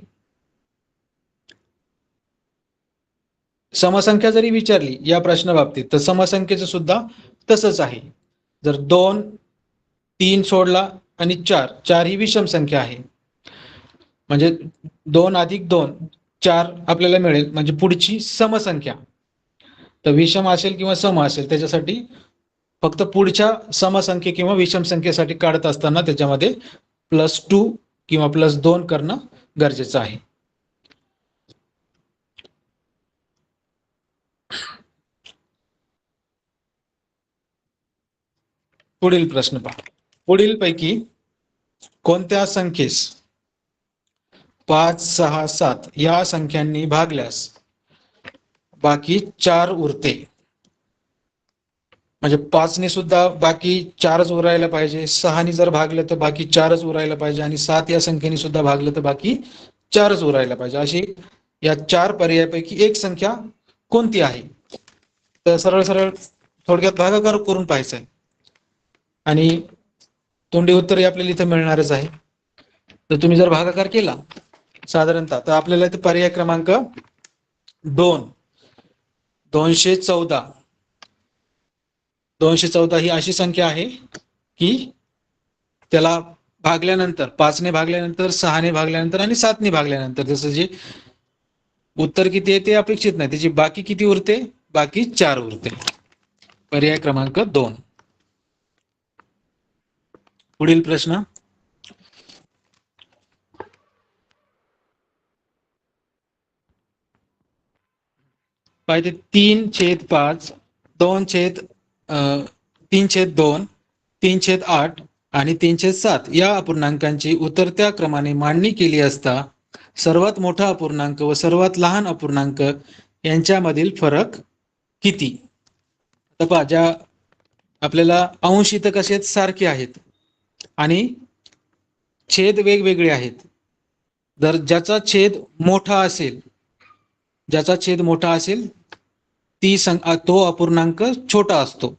समसंख्या जरी विचारली या प्रश्नाबाबतीत तर समसंख्येचं सुद्धा तसंच आहे. जर 2 3 सोडला आणि 4 ही विषम संख्या आहे, म्हणजे 2 + 2 4 आपल्याला मिळेल, म्हणजे पुढची समसंख्या. तर विषम असेल किंवा सम असेल त्याच्यासाठी फक्त पुढच्या समसंख्ये किंवा विषम संख्येसाठी काढत असताना त्याच्यामध्ये +2 किंवा +2 करणं गरजेचं आहे. पुढील प्रश्न पहा. पुढील पैकी कोणत्या संख्येस 5 6 7 या संख्यांनी भागल्यास बाकी 4 उरते? म्हणजे 5 ने सुद्धा बाकी 4च उरायला पाहिजे, 6 ने जर भागलं तर बाकी 4च उरायला पाहिजे आणि 7 या संख्येने सुद्धा भागलं तर बाकी 4च उरायला पाहिजे. अशी या 4 पर्यायापैकी एक संख्या कोणती आहे? तर सरळ सरळ थोडक्यात भागाकार करून पाहायचं आहे आणि तोंडी उत्तर आपल्याला इथं मिळणारच आहे. तर तुम्ही जर भागाकार केला साधारणतः तर आपल्याला इथे पर्याय क्रमांक 2 214 ही अशी संख्या आहे की त्याला भागल्यानंतर 5 ने भागल्यानंतर, 6 ने भागल्यानंतर आणि 7 ने भागल्यानंतर जसं जे उत्तर किती आहे ते अपेक्षित नाही, त्याची बाकी किती उरते? बाकी 4 उरते. पर्याय क्रमांक 2. पुढील प्रश्न. पाहिजे 3/5 3/2 3/8 आणि 3/7 या अपूर्णांकांची उतरत्या क्रमाने मांडणी केली असता सर्वात मोठा अपूर्णांक व सर्वात लहान अपूर्णांक यांच्यामधील फरक किती? तर पहा, ज्या आपल्याला अंश इथं कसे आहेत? सारखे आहेत आणि छेद वेगवेगळे आहेत. जर ज्याचा छेद मोठा असेल तो अपूर्णांक छोटा असतो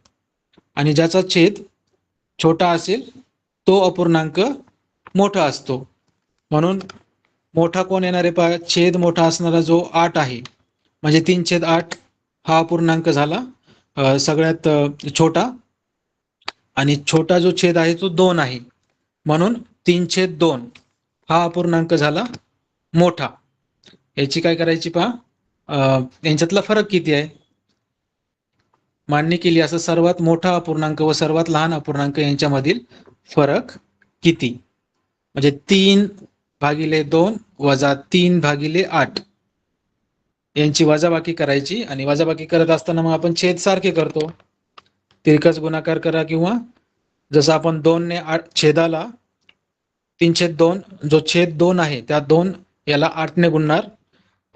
आणि ज्याचा छेद छोटा असेल तो अपूर्णांक मोठा असतो. म्हणून मोठा कोण येणार आहे? पहा, छेद मोठा असणारा जो 8 आहे, म्हणजे 3/8 हा अपूर्णांक झाला सगळ्यात छोटा, आणि छोटा जो छेद आहे तो 2 आहे, म्हणून 3/2 हा अपूर्णांक झाला मोठा. याची काय करायची पहा, यांच्यातला फरक किती आहे? मान्य केली असं सर्वात मोठा अपूर्णांक व सर्वात लहान अपूर्णांक यांच्यामधील फरक किती? म्हणजे 3/2 वजा 3/8 यांची वजाबाकी करायची आणि वजाबाकी करत असताना मग आपण छेद सारखे करतो. तिरकस गुणाकार करा किंवा जसं आपण 2 ने छेदाला 3/2 जो छेद 2 आहे त्या 2 याला 8 ने गुणणार,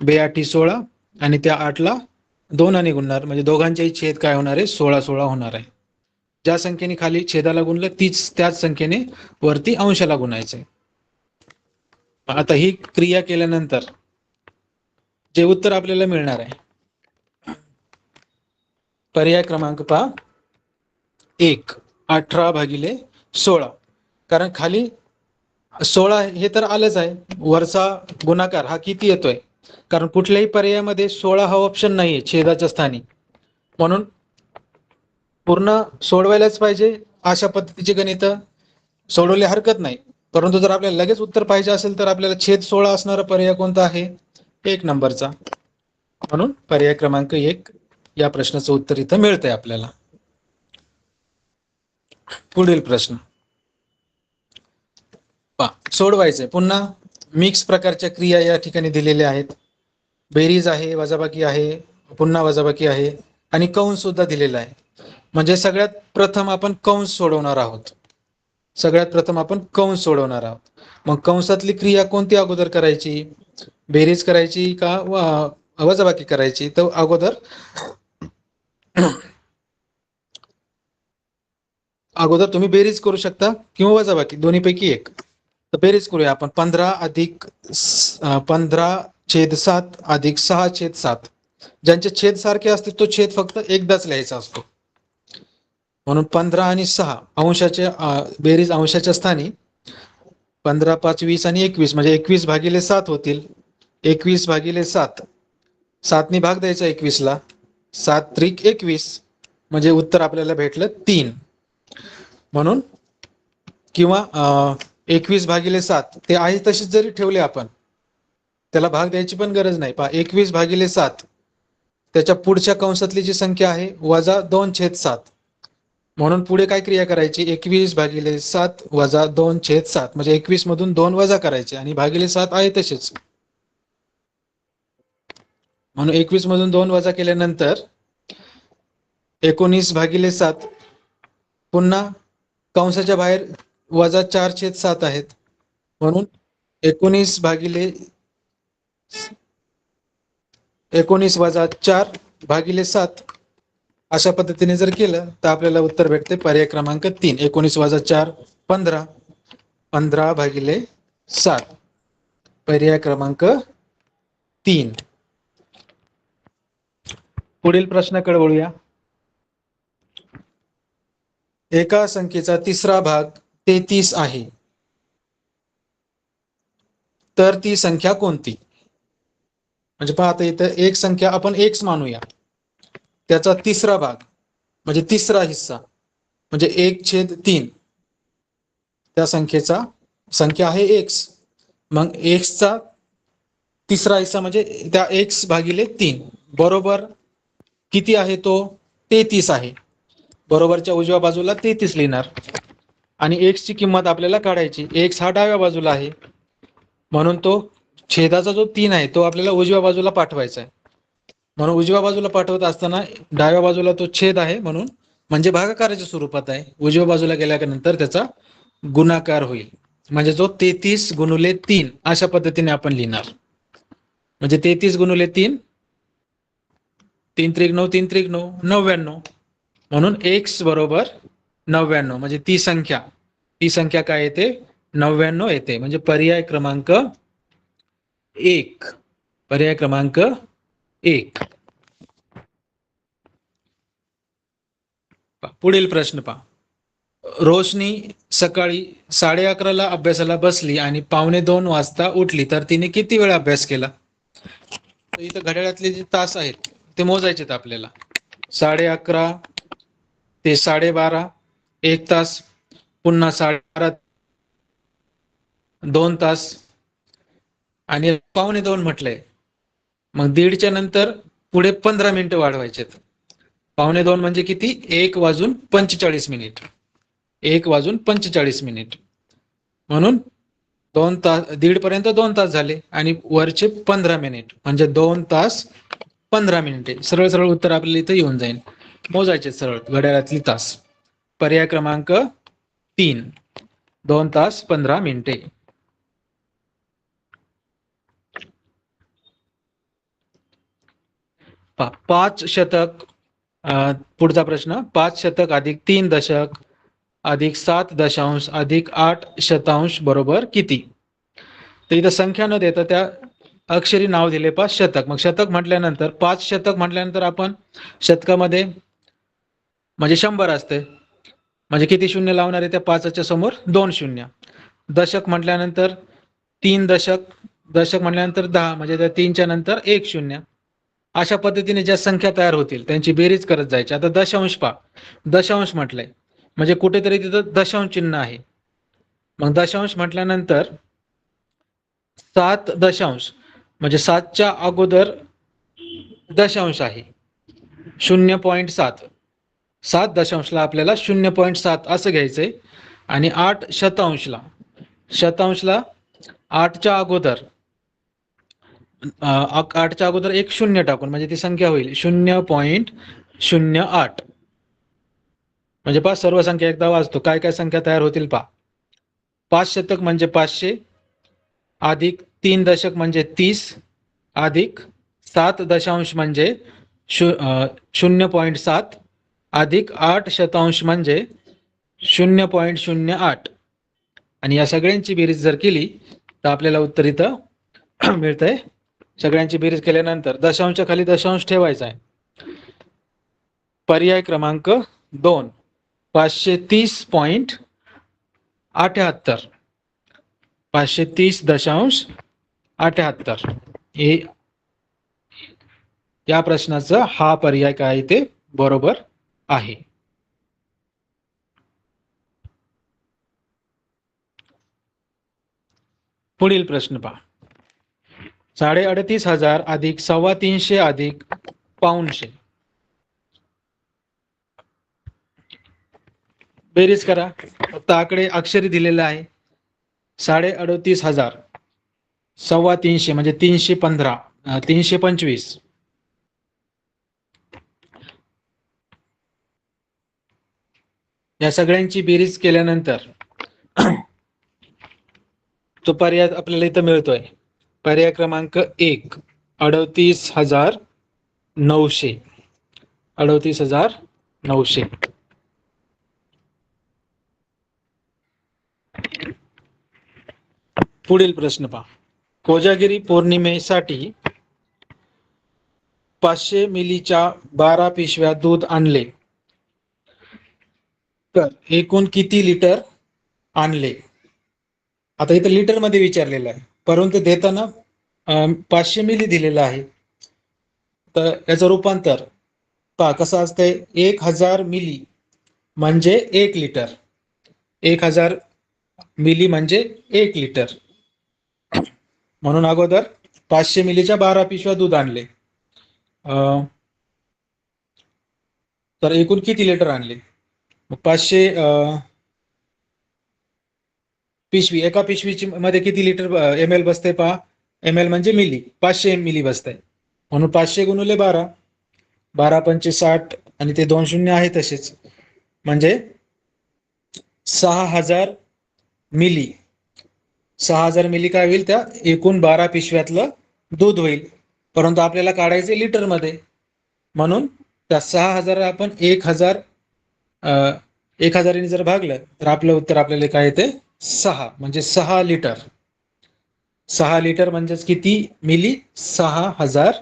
2×8 16 आणि त्या 8 ला 2 ने गुणणार म्हणजे दोघांचेही छेद काय होणार आहे 16 होणार आहे. ज्या संख्येने खाली छेदाला गुणलं त्याच संख्येने वरती अंशाला गुणायचंय. आता ही क्रिया केल्यानंतर जे उत्तर आपल्याला मिळणार आहे पर्याय क्रमांक पहा 1 18/16 कारण खाली 16 हे तर आलंच आहे. वरचा गुणाकार हा किती येतोय कारण कुठल्याही पर्यायामध्ये 16 हा ऑप्शन नाहीये छेदाच्या स्थानी म्हणून पूर्ण सोडवायलाच पाहिजे. अशा पद्धतीचे गणित सोडवले हरकत नाही. परंतु जर आपल्याला लगेच उत्तर पाहिजे असेल तर आपल्याला छेद 16 असणारा पर्याय कोणता आहे 1 नंबरचा. म्हणून पर्याय क्रमांक 1 या प्रश्नाचं उत्तर इथं मिळतंय आपल्याला. पुढील प्रश्न सोडवायचंय. पुन्हा मिक्स प्रकारच्या क्रिया या ठिकाणी दिलेल्या आहेत. बेरीज आहे, वजाबाकी आहे, पुन्हा वजाबाकी आहे आणि कंस सुद्धा दिलेला आहे. म्हणजे सगळ्यात प्रथम आपण कंस सोडवणार आहोत. मग कंसातली क्रिया कोणती अगोदर करायची? बेरीज करायची का वजाबाकी करायची? तर अगोदर तुम्ही बेरीज करू शकता किंवा वजाबाकी दोन्हीपैकी एक. तर बेरीज करूया आपण. 15/7 अधिक 6/7 ज्यांचे छेद सारखे असते तो छेद फक्त एकदाच लिहायचा असतो. म्हणून 15 आणि 6 अंशाच्या बेरीज अंशाच्या स्थानी 15 5 20 आणि 21 म्हणजे 21/7 होतील. 21/7 7 ने भाग द्यायचा 21 ला. 7 त्रिक 21 म्हणजे उत्तर आपल्याला भेटलं 3. म्हणून किंवा 21/7 ते आहे तशीच जरी ठेवले आपण त्याला भाग द्यायची पण गरज नाही. पहा 21/7 त्याच्या पुढच्या कंसातली जी संख्या आहे वजा 2/7 म्हणून पुढे काय क्रिया करायची 21/7 वजा 2/7 म्हणजे 21 मधून 2 वजा करायचे आणि भागिले 7 आहे तसेच. म्हणून 21 मधून 2 वजा केल्यानंतर 19/7 पुन्हा कंसाच्या बाहेर वजा 4/7 आहेत म्हणून 19 वजा 4/7 अशा पद्धतीने जर केलं तर आपल्याला उत्तर भेटते पर्याय क्रमांक 3. 19 वजा 4 15 15/7 पर्याय क्रमांक 3. पुढील प्रश्नाकडे वळूया. एका संख्येचा तिसरा भाग 33 आहे तर ती संख्या कोणती? म्हणजे पहा आता इथं एक संख्या आपण x मानूया त्याचा तिसरा भाग म्हणजे तिसरा हिस्सा म्हणजे 1/3 त्या संख्या आहे x. मग x चा तिसरा हिस्सा म्हणजे त्या x/3 बरोबर किती आहे तो 33 आहे. बरोबरच्या उजव्या बाजूला 33 लिहिणार आणि x ची किंमत आपल्याला काढायची. x हा डाव्या बाजूला आहे म्हणून तो छेदाचा जो 3 आहे तो आपल्याला उजव्या बाजूला पाठवायचा आहे. म्हणून उजव्या बाजूला पाठवत असताना डाव्या बाजूला तो छेद आहे म्हणून म्हणजे भागाकाराच्या स्वरूपात आहे. उजव्या बाजूला गेल्यानंतर त्याचा गुणाकार होईल म्हणजे जो 33 गुणिले 3 अशा पद्धतीने आपण लिहिणार. म्हणजे 33 गुणिले 3 3 त्रिक 9 3 त्रिक 9 99 म्हणून x बरोबर 99 म्हणजे ती संख्या काय येते 99 येते. म्हणजे पर्याय क्रमांक 1. पर्याय क्रमांक 1. पुढील प्रश्न पहा. रोशनी सकाळी 11:30 अभ्यासाला बसली आणि 1:45 वाजता उठली तर तिने किती वेळ अभ्यास केला? इथं घड्याळातले जे तास आहेत ते मोजायचे आपल्याला. 11:30 ते 12:30 1 तास पुन्हा 12:30 2 तास आणि 1:45 म्हटलंय. मग 1:30च्या नंतर पुढे 15 मिनिटं वाढवायचे. 2:45 म्हणजे किती? 1:45. 1:45. म्हणून 2 तास, दीड पर्यंत 2 तास झाले आणि वरचे 15 मिनिट म्हणजे 2 तास 15 मिनिटे. सरळ सरळ उत्तर आपल्याला इथं येऊन जाईल. मोजायचे सरळ घड्याळातली तास. पर्याय क्रमांक 3, 2 तास 15 मिनिटे. पाच शतक, पुढचा प्रश्न, 5 शतक अधिक 3 दशक अधिक 7 दशांश अधिक 8 शतांश बरोबर किती? तर इथं संख्या न देता त्या अक्षरी नाव दिले 5 शतक. मग शतक म्हटल्यानंतर 5 शतक म्हटल्यानंतर आपण शतकामध्ये म्हणजे 100 असते, म्हणजे किती शून्य लावणार आहे त्या 5च्या समोर? 2 शून्य. दशक म्हटल्यानंतर 3 दशक, दशक म्हटल्यानंतर 10 म्हणजे त्या 3च्या नंतर 1 शून्य. अशा पद्धतीने ज्या संख्या तयार होतील त्यांची बेरीज करत जायची. आता दशांश पहा, दशांश म्हटलंय म्हणजे कुठेतरी तिथं दशांश चिन्ह आहे. मग दशांश म्हटल्यानंतर 7 दशांश म्हणजे 7च्या अगोदर दशांश आहे 0.7. 7 दशांशला आपल्याला 0.7 असं घ्यायचंय. आणि 8 शतांशला, शतांशला 8च्या अगोदर 8च्या अगोदर एक शून्य टाकून म्हणजे ती संख्या होईल 0.08. म्हणजे पहा सर्व संख्या एकदा वाचतो, काय काय संख्या तयार होतील पहा. 5 शतक म्हणजे 500 अधिक 3 दशक म्हणजे 30 अधिक 7 दशांश म्हणजे 0.7 अधिक 8 शतांश म्हणजे 0.08. आणि या सगळ्यांची बेरीज जर केली तर आपल्याला उत्तर इथं मिळतंय. सगळ्यांची बेरीज केल्यानंतर दशांशच्या खाली दशांश ठेवायचा आहे. पर्याय क्रमांक 2 530.78, 530.78 हे या प्रश्नाचा हा पर्याय काय ते बरोबर आहे. पुढील प्रश्न पहा. 3,500 अधिक 325 अधिक 500. बेरीज करा. फक्त आकडे अक्षरी दिलेला आहे. 3,3500 325 म्हणजे 315 325. या सगळ्यांची बेरीज केल्यानंतर तो पर्याय आपल्याला इथं मिळतोय. पर्याय क्रमांक 1 38,900. 38,900. पुढील प्रश्न पहा. कोजागिरी पौर्णिमेसाठी 500 मिलीच्या 12 पिशव्या दूध आणले तर एकूण किती लिटर आणले? आता इथं लिटर मध्ये विचारलेलं आहे, परंतु देताना 500 मिली दिलेलं आहे. तर याचं रूपांतर पहा कसं असतंय. 1000 मिली म्हणजे 1 लिटर. 1000 मिली म्हणजे 1 लिटर. म्हणून अगोदर 500 मिलीच्या 12 पिशव्या दूध आणले. तर एकूण किती लिटर आणले? 500 पिशवी, एका पिशवीची मध्ये किती लिटर ml बसते पहा. ml म्हणजे मिली, 500 मिली बसते. म्हणून 500 गुणिले 12, 12 पंचे 60 आणि ते 2 शून्य आहे तसेच, म्हणजे 6000 मिली. 6000 मिली काय होईल? त्या एकूण 12 पिशव्यातलं दूध होईल. परंतु आपल्याला काढायचे लिटर मध्ये, म्हणून त्या 6000 आपण 1000 ने जर भागलं तर आपलं उत्तर आपल्याला काय येते? 6 म्हणजे 6 लिटर. 6 लिटर म्हणजेच किती मिली? 6000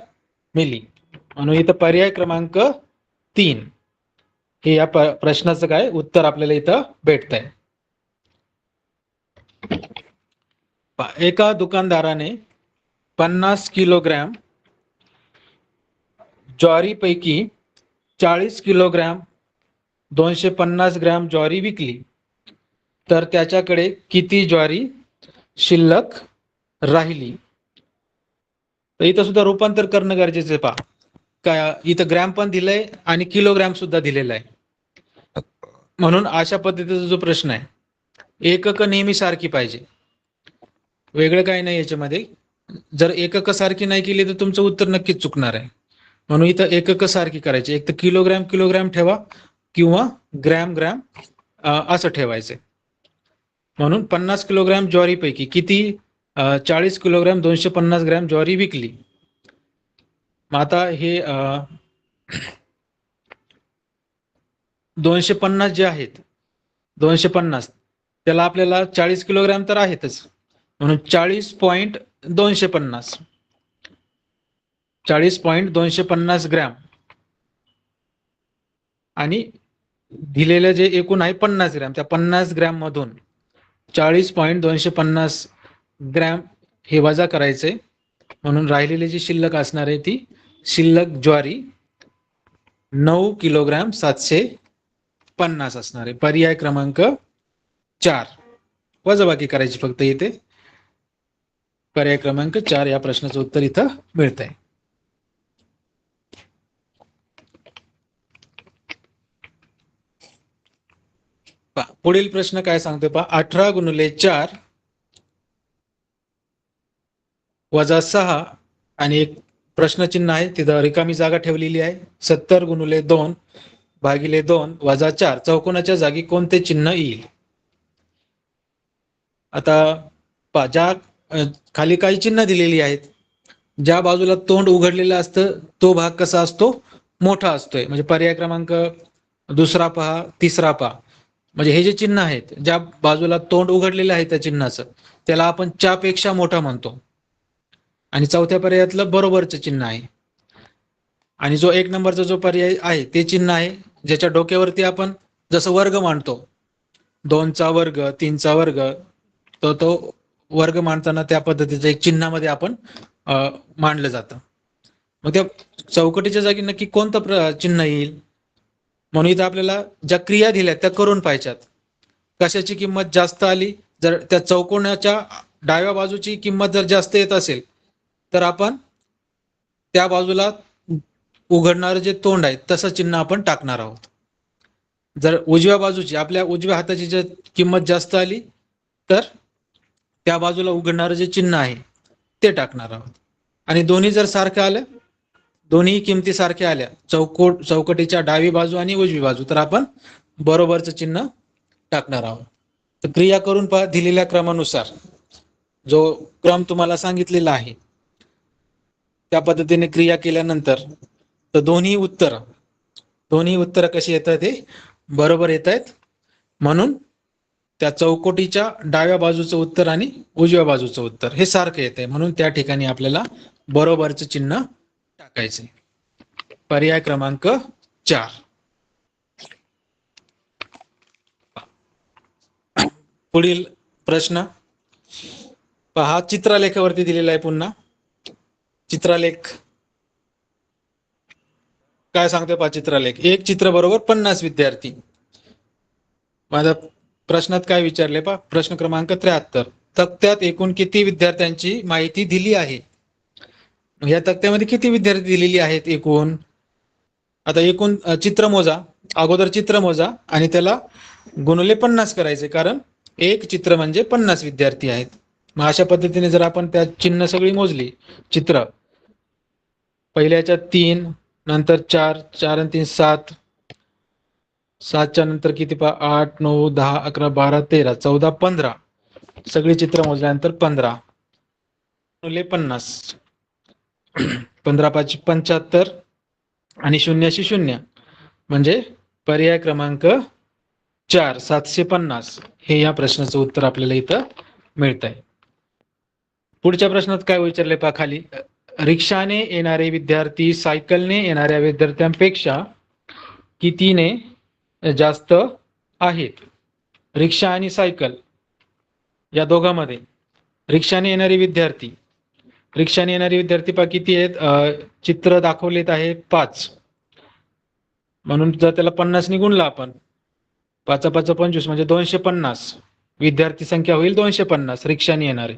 मिली. म्हणून इथं पर्याय क्रमांक 3 हे या प्रश्नाचं काय उत्तर आपल्याला इथं भेटतंय. एका दुकानदाराने 50 किलोग्रॅम ज्वारीपैकी 40 किलोग्रॅम 250 ग्रॅम ज्वारी विकली तर त्याच्याकडे किती ज्वारी शिल्लक राहिली? तर इथं सुद्धा रूपांतर करणं गरजेचं आहे पहा. काय इथं ग्रॅम पण दिलंय आणि किलोग्रॅम सुद्धा दिलेला आहे. म्हणून अशा पद्धतीचा जो प्रश्न आहे, एकक नेहमी सारखी पाहिजे, वेगळं काही नाही याच्यामध्ये. जर एकक सारखी नाही केली तर तुमचं उत्तर नक्कीच चुकणार आहे. म्हणून इथं एकक सारखी करायची, एक तर किलोग्रॅम किलोग्रॅम ठेवा किंवा ग्रॅम ग्रॅम असं ठेवायचंय. म्हणून 50 किलोग्रॅम ज्वारीपैकी किती 40 किलोग्रॅम 250 ग्रॅम ज्वारी विकली. मग आता हे 250 जे आहेत, 250 त्याला आपल्याला 40 किलोग्रॅम तर आहेतच, म्हणून 40.250 40.250 ग्रॅम आणि दिलेलं जे एकूण आहे 50 ग्रॅम, त्या 50 ग्रॅम मधून 40.250 ग्रॅम हे वजा करायचे. म्हणून राहिलेली जी शिल्लक असणार आहे ती शिल्लक ज्वारी 9 किलोग्रॅम 750 असणार आहे. पर्याय क्रमांक 4 वजाबाकी करायची फक्त इथे. पर्याय क्रमांक 4 या प्रश्नाचं उत्तर इथं मिळत आहे. पुढील प्रश्न काय सांगतोय पहा, 18 गुणिले 4 वजा 6 आणि एक प्रश्नचिन्ह आहे, तिथं रिकामी जागा ठेवलेली आहे. 70 गुणिले 2 भागिले 2 वजा 4 चौकोनाच्या जागी कोणते चिन्ह येईल? आता ज्या खाली काही चिन्ह दिलेली आहेत, ज्या बाजूला तोंड उघडलेलं असतं तो भाग कसा असतो? मोठा असतोय. म्हणजे पर्याय क्रमांक दुसरा पहा, तिसरा पहा. म्हणजे हे जे चिन्ह आहेत, ज्या बाजूला तोंड उघडलेलं आहे त्या चिन्हाचं, त्याला आपण च्या पेक्षा मोठा म्हणतो. आणि चौथ्या पर्यायातलं बरोबरचं चिन्ह आहे. आणि जो 1 नंबरचा जो पर्याय आहे ते चिन्ह आहे ज्याच्या डोक्यावरती आपण जसं वर्ग मांडतो, 2चा वर्ग 3चा वर्ग, तो वर्ग मांडताना त्या पद्धतीचं एक चिन्हामध्ये आपण मांडलं जातं. मग त्या चौकटीच्या जागी नक्की कोणतं चिन्ह येईल? म्हणून इथं आपल्याला ज्या क्रिया दिल्या त्या करून पाहिजेत. कशाची किंमत जास्त आली, जर त्या चौकोनाच्या डाव्या बाजूची किंमत जर जास्त येत असेल तर आपण त्या बाजूला उघडणारं जे तोंड आहे तसं चिन्ह आपण टाकणार आहोत. जर उजव्या बाजूची, आपल्या उजव्या हाताची जर किंमत जास्त आली तर त्या बाजूला उघडणारं जे चिन्ह आहे ते टाकणार आहोत. आणि दोन्ही जर सारखं आलं, दोन्ही किमती सारख्या आल्या, चौकटीच्या डावी बाजू आणि उजवी बाजू, तर आपण बरोबरचं चिन्ह टाकणार आहोत. तर क्रिया करून पहा, दिलेल्या क्रमानुसार जो क्रम तुम्हाला सांगितलेला आहे त्या पद्धतीने क्रिया केल्यानंतर तर दोन्ही उत्तर कशी येतात? ते बरोबर येत आहेत. म्हणून त्या चौकटीच्या डाव्या बाजूचं उत्तर आणि उजव्या बाजूचं उत्तर हे सारखं येत आहे, म्हणून त्या ठिकाणी आपल्याला बरोबरचं चिन्ह टाकायचे. पर्याय क्रमांक 4. पुढील प्रश्न पहा, चित्रलेखावरती दिलेला आहे. पुन्हा चित्रलेख काय सांगतोय पहा. चित्रलेख, एक चित्र बरोबर 50 विद्यार्थी. माझ्या प्रश्नात काय विचारले पहा, प्रश्न क्रमांक 73. तक्त्यात एकूण किती विद्यार्थ्यांची माहिती दिली आहे? या तक्त्यामध्ये किती विद्यार्थी दिलेली आहेत एकूण? आता एकूण चित्र मोजा, अगोदर चित्र मोजा आणि त्याला गुणिले 50 करायचे, कारण एक चित्र म्हणजे 50 विद्यार्थी आहेत. मग अशा पद्धतीने जर आपण त्या चिन्ह सगळी मोजली, चित्र पहिल्याच्या 3, नंतर 4, 4 आणि 3 7, 7च्या नंतर किती पहा, 8 9 10 11 12 13 14 15, सगळी चित्र मोजल्यानंतर 15 गुणिले 50, 15 5 75 आणि 0 0 म्हणजे पर्याय क्रमांक 4 750 हे या प्रश्नाचं उत्तर आपल्याला इथं मिळत आहे. पुढच्या प्रश्नात काय विचारले पहा खाली, रिक्षाने येणारे विद्यार्थी सायकलने येणाऱ्या विद्यार्थ्यांपेक्षा कितीने जास्त आहेत? रिक्षा आणि सायकल या दोघांमध्ये रिक्षाने येणारे विद्यार्थी पहा किती आहेत? चित्र दाखवलेत आहे 5, म्हणून जर त्याला 50 ने गुणला आपण, 5 5 25 म्हणजे 250 विद्यार्थी संख्या होईल 250 रिक्षाने येणारे.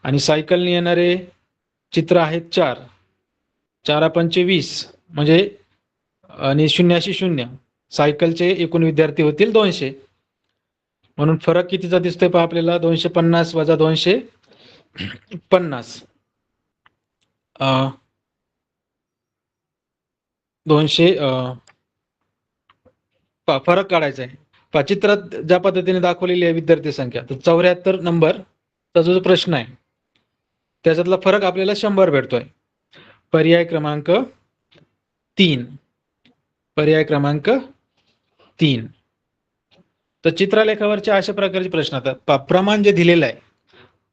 आणि सायकलने येणारे चित्र आहेत 4, 4 पंचे 20 म्हणजे आणि 0 0 सायकलचे एकूण विद्यार्थी होतील 200. म्हणून फरक कितीचा दिसतोय पहा आपल्याला 250 वजा 250. 200 फरक काढायचा आहे. चित्रात ज्या पद्धतीने दाखवलेली आहे विद्यार्थी संख्या, तर 74 नंबरचा जो प्रश्न आहे त्याच्यातला फरक आपल्याला 100 भेटतोय. पर्याय क्रमांक 3. पर्याय क्रमांक 3. तर चित्रलेखावरचे अशा प्रकारचे प्रश्न असतात. प्रमाण जे दिलेलं आहे,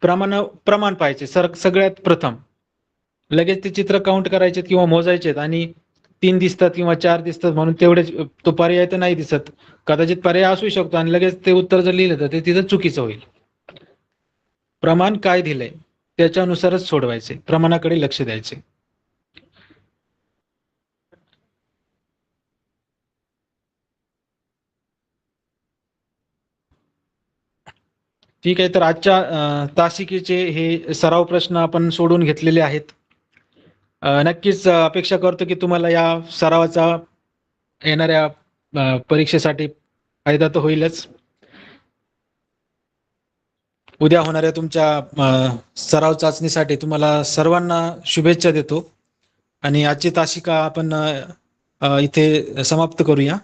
प्रमाण पाहायचे सगळ्यात प्रथम. लगेच ते चित्र काउंट करायचे किंवा मोजायचे आणि 3 दिसतात किंवा 4 दिसतात म्हणून तेवढेच तो पर्याय तर नाही दिसत. कदाचित पर्याय असू शकतो आणि लगेच ते उत्तर जर लिहिलं तर ते तिथं चुकीचं होईल. प्रमाण काय दिलंय त्याच्यानुसारच सोडवायचे, प्रमाणाकडे लक्ष द्यायचे. ठीक आहे, तर आजच्या तासिकेचे हे सराव प्रश्न आपण सोडून घेतलेले आहेत. नक्कीच अपेक्षा करतो की तुम्हाला या सरावाचा येणाऱ्या परीक्षेसाठी फायदा तर होईलच. उद्या होणाऱ्या तुमच्या सराव चाचणीसाठी तुम्हाला सर्वांना शुभेच्छा देतो आणि आजची तासिका आपण इथे समाप्त करूया.